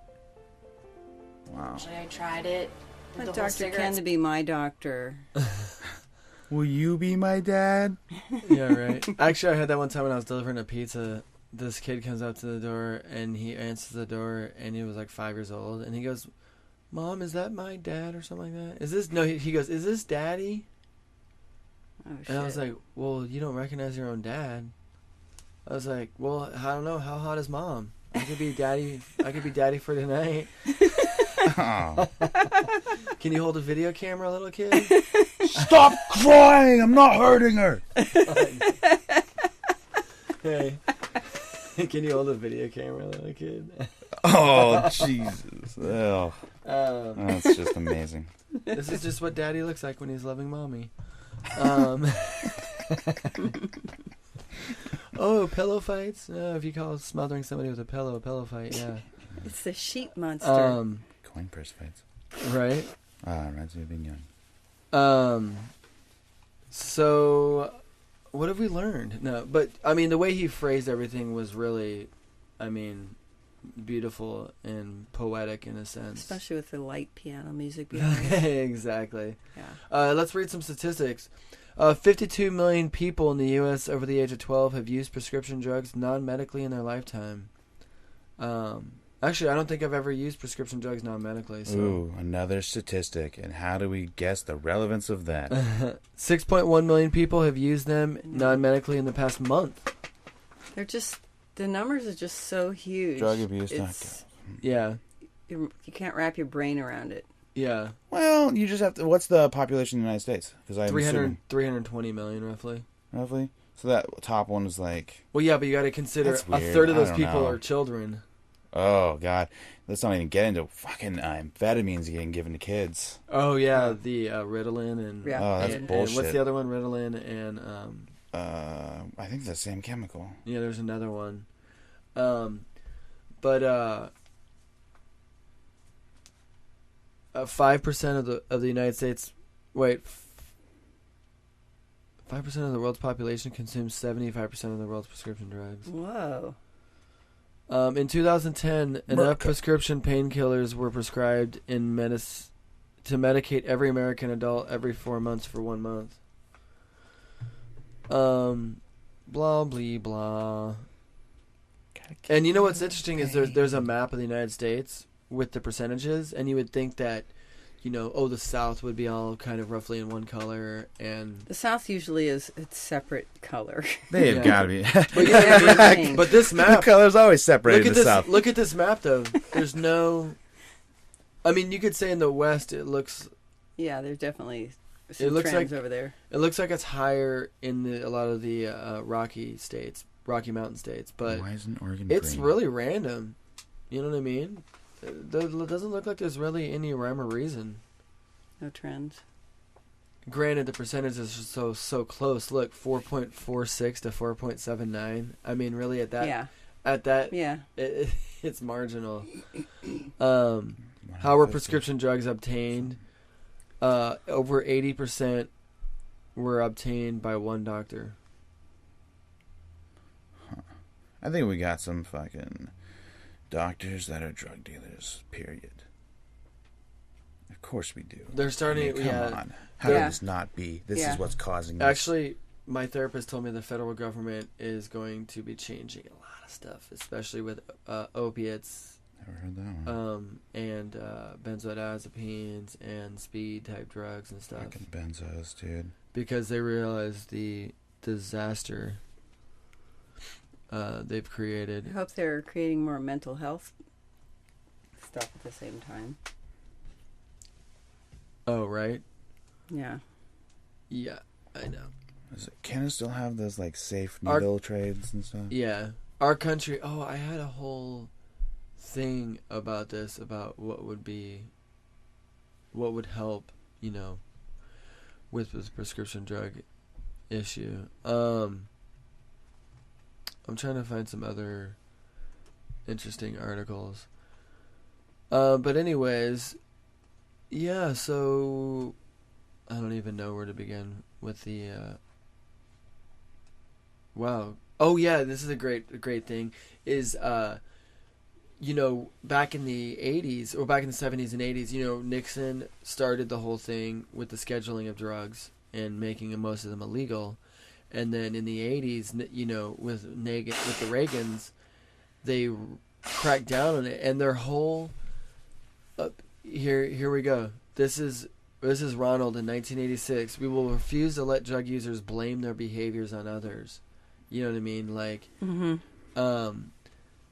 Wow. Actually, I tried it. I want The whole Dr. Ken cigarettes- to be my doctor. Will you be my dad? Yeah, right. Actually, I had that one time when I was delivering a pizza. This kid comes out to the door, and he answers the door, and he was like 5 years old, and he goes, "Mom, is that my dad?" or something like that. Is this, no, he goes, "Is this Daddy?" Oh, shit. And I was like, "Well, you don't recognize your own dad." I was like, "Well, I don't know. How hot is Mom? I could be Daddy. I could be Daddy for tonight." Oh. Can you hold a video camera, little kid? Stop crying! I'm not hurting her. Hey. Can you hold a video camera, little kid? Oh, Jesus. Oh. That's just amazing. This is just what daddy looks like when he's loving mommy. Oh, pillow fights? If you call smothering somebody with a pillow fight, yeah. It's the sheep monster. Coin purse fights. Right? Reminds me of being young. So, what have we learned? No, but, I mean, the way he phrased everything was really, I mean, beautiful and poetic in a sense. Especially with the light piano music behind it. Exactly. Yeah. Let's read some statistics. 52 million people in the U.S. over the age of 12 have used prescription drugs non-medically in their lifetime. Actually, I don't think I've ever used prescription drugs non-medically. So. Ooh, another statistic. And how do we guess the relevance of that? 6.1 million people have used them non-medically in the past month. They're just, the numbers are just so huge. Drug abuse. Yeah. You can't wrap your brain around it. Yeah. Well, you just have to. What's the population in the United States? Because 320 million, roughly. Roughly? So that top one is like... Well, yeah, but you got to consider That's a weird. third of I those don't people know. are children. Oh, God. Let's not even get into fucking amphetamines getting given to kids. Oh, yeah, the Ritalin and... Yeah. Oh, that's and bullshit. what's the other one? Ritalin and... I think it's the same chemical. Yeah, there's another one. But 5% of the United States... Wait... 5% of the world's population consumes 75% of the world's prescription drugs. Whoa. In 2010, enough prescription painkillers were prescribed to medicate every American adult every 4 months for 1 month. Blah, blah, blah. And you know what's interesting is there's a map of the United States with the percentages, and you would think that, you know, the South would be all kind of roughly in one color, and The South usually is its separate color. They've Yeah. got to be. but, yeah, Everything. but this The map, color's always separated look in at the this. South. Look at this map, though. There's no. I mean, you could say in the West it looks. Yeah, there's definitely some It looks trends like- over there. It looks like it's higher in a lot of the Rocky Mountain states, but Why isn't Oregon it's green? really random. You know what I mean? It doesn't look like there's really any rhyme or reason. No trends. Granted, the percentages are so close. Look, 4.46 to 4.79. I mean, really, at that, Yeah. it's marginal. How were prescription drugs obtained? Over 80% were obtained by one doctor. I think we got some fucking doctors that are drug dealers, period. Of course we do. They're starting. I mean, come on. How Yeah. can this not be? This Yeah. is what's causing this. Actually, my therapist told me the federal government is going to be changing a lot of stuff, especially with opiates, Never heard that one. and benzodiazepines and speed type drugs and stuff, Fucking benzos, dude. because they realize the disaster they've created. I hope they're creating more mental health stuff at the same time. Oh, right? Yeah. Yeah, I know. Can it still have those like safe Our- needle trades and stuff? Yeah. Our country, I had a whole thing about this, about what would help, you know, with this prescription drug issue. I'm trying to find some other interesting articles. But anyways, yeah, so I don't even know where to begin with the wow. Oh yeah, this is a great thing is you know, back in the 80s or back in the 70s and 80s, you know, Nixon started the whole thing with the scheduling of drugs and making most of them illegal. And then in the 80s, you know, with the Reagans, they cracked down on it, and their whole here we go. This is Ronald in 1986. We will refuse to let drug users blame their behaviors on others. You know what I mean? Like,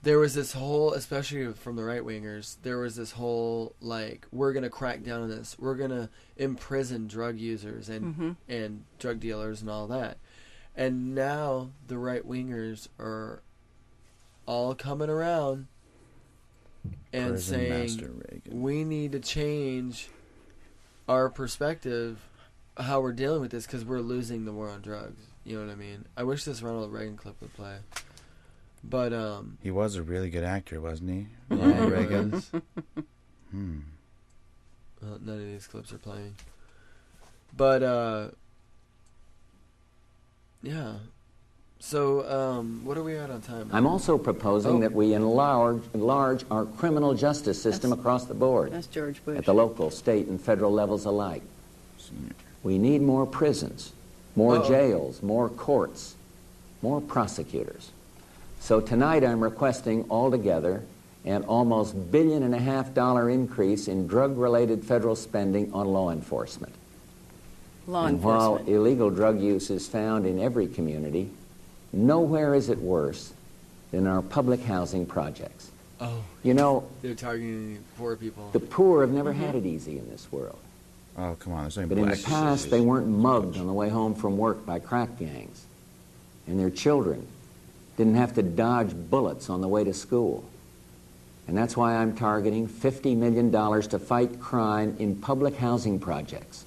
there was this whole, especially from the right wingers, there was this whole like, we're gonna crack down on this. We're gonna imprison drug users and drug dealers and all that. And now the right wingers are all coming around and Prison saying Master Reagan. we need to change our perspective, how we're dealing with this, because we're losing the war on drugs. You know what I mean? I wish this Ronald Reagan clip would play. But he was a really good actor, wasn't he? yeah, Ronald he Reagan. was. Hmm. None of these clips are playing. But yeah. So what are we at on time? I'm also proposing that we enlarge our criminal justice system across the board. That's George Bush. At the local, state, and federal levels alike. We need more prisons, more jails, more courts, more prosecutors. So tonight I'm requesting altogether an almost $1.5 billion increase in drug-related federal spending on law enforcement. And while illegal drug use is found in every community, nowhere is it worse than our public housing projects. Oh. You know, they're targeting poor people. the poor have never had it easy in this world. Oh, come on. There's no But in the past, they weren't mugged on the way home from work by crack gangs. And their children didn't have to dodge bullets on the way to school. And that's why I'm targeting $50 million to fight crime in public housing projects,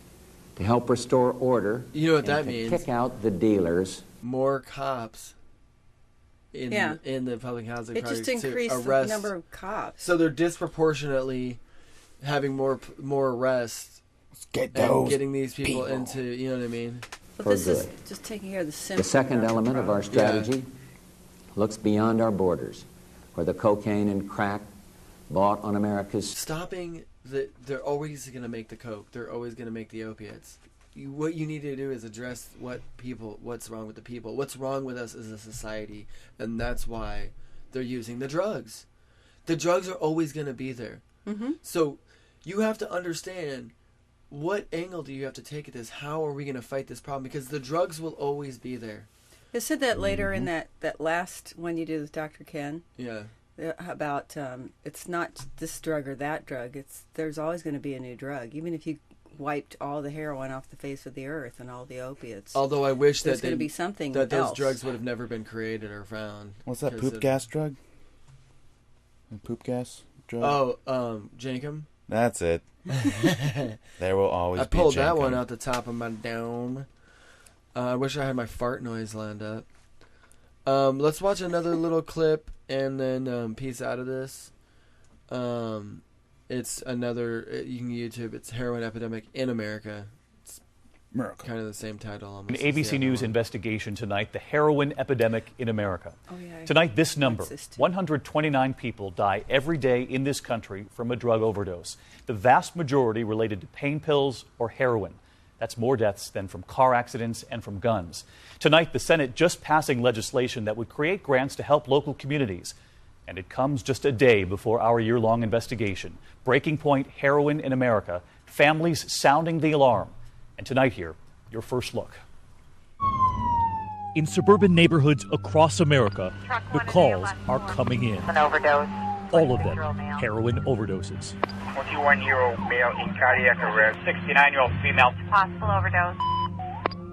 to help restore order. You know what that and to means? kick out the dealers. More cops in the public housing It projects just increased to arrest. the number of cops. So they're disproportionately having more arrests. Let's get and those getting these people people. into, you know what I mean? But for this is good. just taking care of the symptoms. The second not the element of our problem. strategy looks beyond our borders, where the cocaine and crack bought on America's Stopping they're always going to make the coke. They're always going to make the opiates. What you need to do is address what's wrong with the people. What's wrong with us as a society, and that's why they're using the drugs. The drugs are always going to be there. Mm-hmm. So you have to understand, what angle do you have to take at this? How are we going to fight this problem? Because the drugs will always be there. It said that later in that last one you did with Dr. Ken. Yeah. About it's not this drug or that drug. There's always going to be a new drug, even if you wiped all the heroin off the face of the earth and all the opiates. Although I wish there's that going to be something that those else. drugs would have never been created or found. What's that, 'cause poop of- gas drug? Poop gas drug? Oh, Jankum. That's it. There will always I be pulled that Jenkum. one out the top of my dome. I wish I had my fart noise lined up. Let's watch another little clip and then piece out of this. It's another, you can YouTube, it's Heroin Epidemic in America. It's Miracle. kind of the same title almost. An as the ABC other News one. investigation tonight, the heroin epidemic in America. Oh, yeah, Tonight, this number, watched this too. 129 people die every day in this country from a drug overdose. The vast majority related to pain pills or heroin. That's more deaths than from car accidents and from guns. Tonight, the Senate just passing legislation that would create grants to help local communities. And it comes just a day before our year-long investigation. Breaking Point Heroin in America, families sounding the alarm. And tonight here, your first look. In suburban neighborhoods across America, the calls are coming in. An overdose. All of them, heroin overdoses. 41-year-old male in cardiac arrest. 69-year-old female. Possible overdose.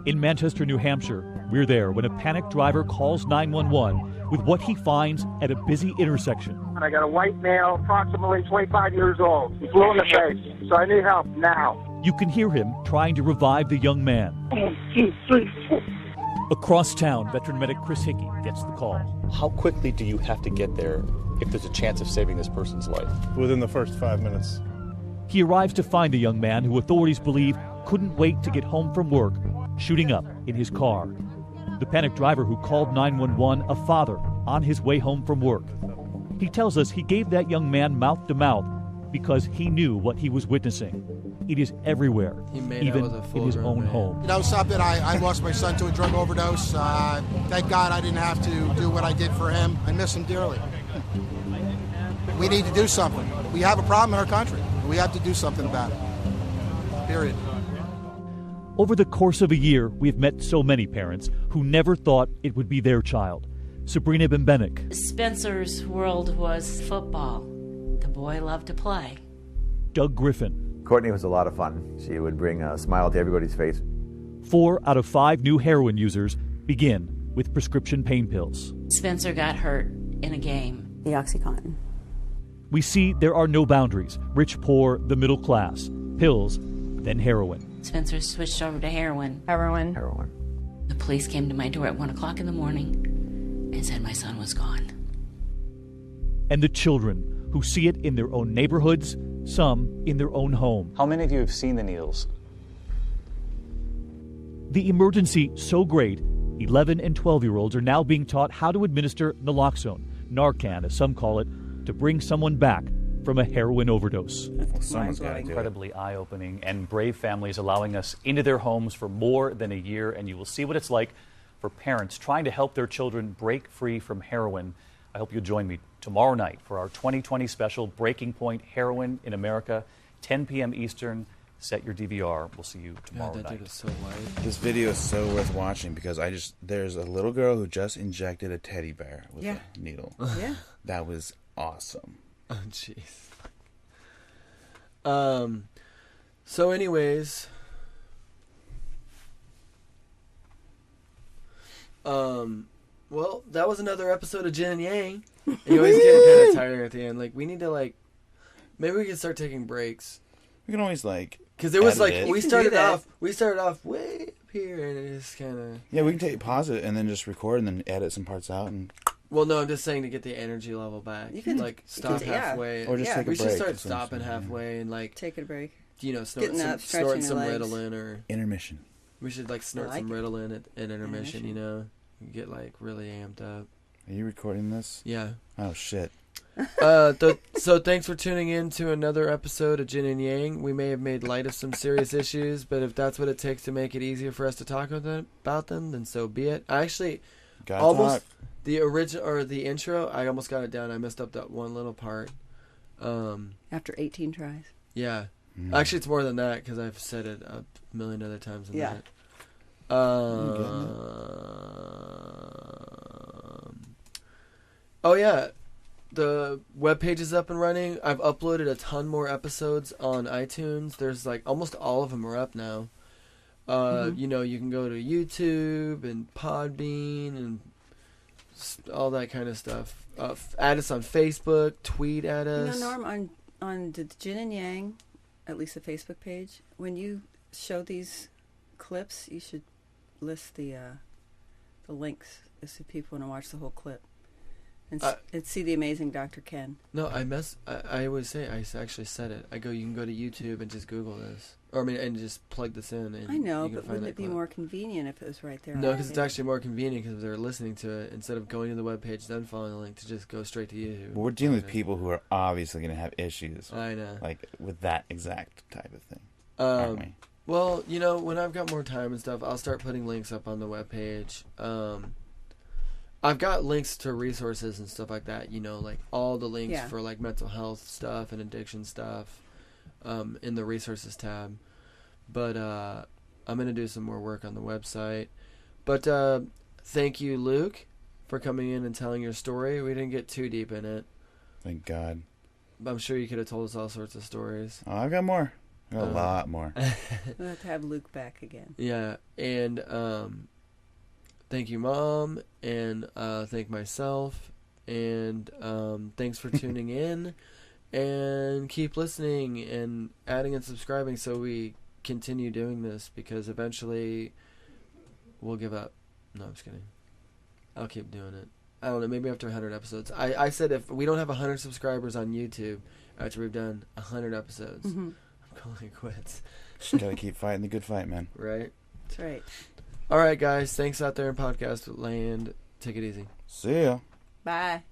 In Manchester, New Hampshire, we're there when a panicked driver calls 911 with what he finds at a busy intersection. I got a white male, approximately 25 years old. He's blue in the face, so I need help now. You can hear him trying to revive the young man. 1, 2, 3, 4. Across town, veteran medic Chris Hickey gets the call. How quickly do you have to get there if there's a chance of saving this person's life? Within the first 5 minutes. He arrives to find the young man who authorities believe couldn't wait to get home from work, shooting up in his car. The panicked driver who called 911, a father on his way home from work. He tells us he gave that young man mouth to mouth because he knew what he was witnessing. It is everywhere, even in his own home. You know something, I lost my son to a drug overdose. Thank God I didn't have to do what I did for him. I miss him dearly. We need to do something. We have a problem in our country. We have to do something about it. Period. Over the course of a year, we've met so many parents who never thought it would be their child. Sabrina Bembenek. Spencer's world was football. The boy loved to play. Doug Griffin. Courtney was a lot of fun. She would bring a smile to everybody's face. 4 out of 5 new heroin users begin with prescription pain pills. Spencer got hurt in a game. The OxyContin. We see there are no boundaries. Rich, poor, the middle class. Pills, then heroin. Spencer switched over to heroin. Heroin. The police came to my door at 1 o'clock in the morning and said my son was gone. And the children who see it in their own neighborhoods, some in their own home. How many of you have seen the needles? The emergency so great, 11 and 12-year-olds are now being taught how to administer naloxone, Narcan as some call it, to bring someone back from a heroin overdose. Someone's got to do it. Incredibly eye-opening, and brave families allowing us into their homes for more than a year, and you will see what it's like for parents trying to help their children break free from heroin. I hope you'll join me tomorrow night for our 2020 special, Breaking Point Heroin in America, 10 p.m. Eastern. Set your DVR. We'll see you tomorrow night. Dude is so white. This video is so worth watching because there's a little girl who just injected a teddy bear with a needle. Yeah. That was awesome. Oh, jeez. So anyways, well, that was another episode of Yin and Yang. You always get kind of tired at the end. Like, we need to, maybe we can start taking breaks. We can always, because it was we started off way up here, and it just kind of... Yeah, we can pause it and then just record and then edit some parts out and... Well, no, I'm just saying to get the energy level back. You can stop halfway. Or just take a break. We should start stopping halfway and take a break. Snort some Ritalin or intermission. We should snort some Ritalin at intermission. You know, get really amped up. Are you recording this? Yeah. Oh shit. So thanks for tuning in to another episode of Yin and Yang. We may have made light of some serious issues, but if that's what it takes to make it easier for us to talk about them, then so be it. I actually the original or the intro, I almost got it down. I messed up that one little part. After 18 tries. Yeah. Actually, it's more than that because I've said it a million other times than that. Oh yeah, the webpage is up and running. I've uploaded a ton more episodes on iTunes. There's almost all of them are up now. You know, you can go to YouTube and Podbean and all that kind of stuff. Add us on Facebook, tweet at us. You know, Norm, on the Yin and Yang, at least the Facebook page, when you show these clips, you should list the links so people want to watch the whole clip and see the amazing Dr. Ken. No, I always say, I actually said it. I go, you can go to YouTube and just Google this. Or, and just plug this in. And I know, but wouldn't it be more convenient if it was right there? No, because it's actually more convenient because they're listening to it instead of going to the webpage, then following the link to just go straight to YouTube. But we're dealing with people who are obviously going to have issues. I know. With that exact type of thing. Aren't we? Well, you know, when I've got more time and stuff, I'll start putting links up on the webpage. I've got links to resources and stuff like that, you know, all the links for mental health stuff and addiction stuff in the resources tab. But I'm going to do some more work on the website. But thank you, Luke, for coming in and telling your story. We didn't get too deep in it. Thank God. I'm sure you could have told us all sorts of stories. Oh, I've got more. A lot more. We'll have to have Luke back again. Yeah, and thank you, Mom, and thank myself, and thanks for tuning in, and keep listening and adding and subscribing so we continue doing this, because eventually we'll give up. No, I'm just kidding. I'll keep doing it. I don't know, maybe after 100 episodes. I said if we don't have 100 subscribers on YouTube after we've done 100 episodes, I'm calling it quits. Just gotta keep fighting the good fight, man. Right? That's right. All right, guys. Thanks out there in podcast land. Take it easy. See ya. Bye.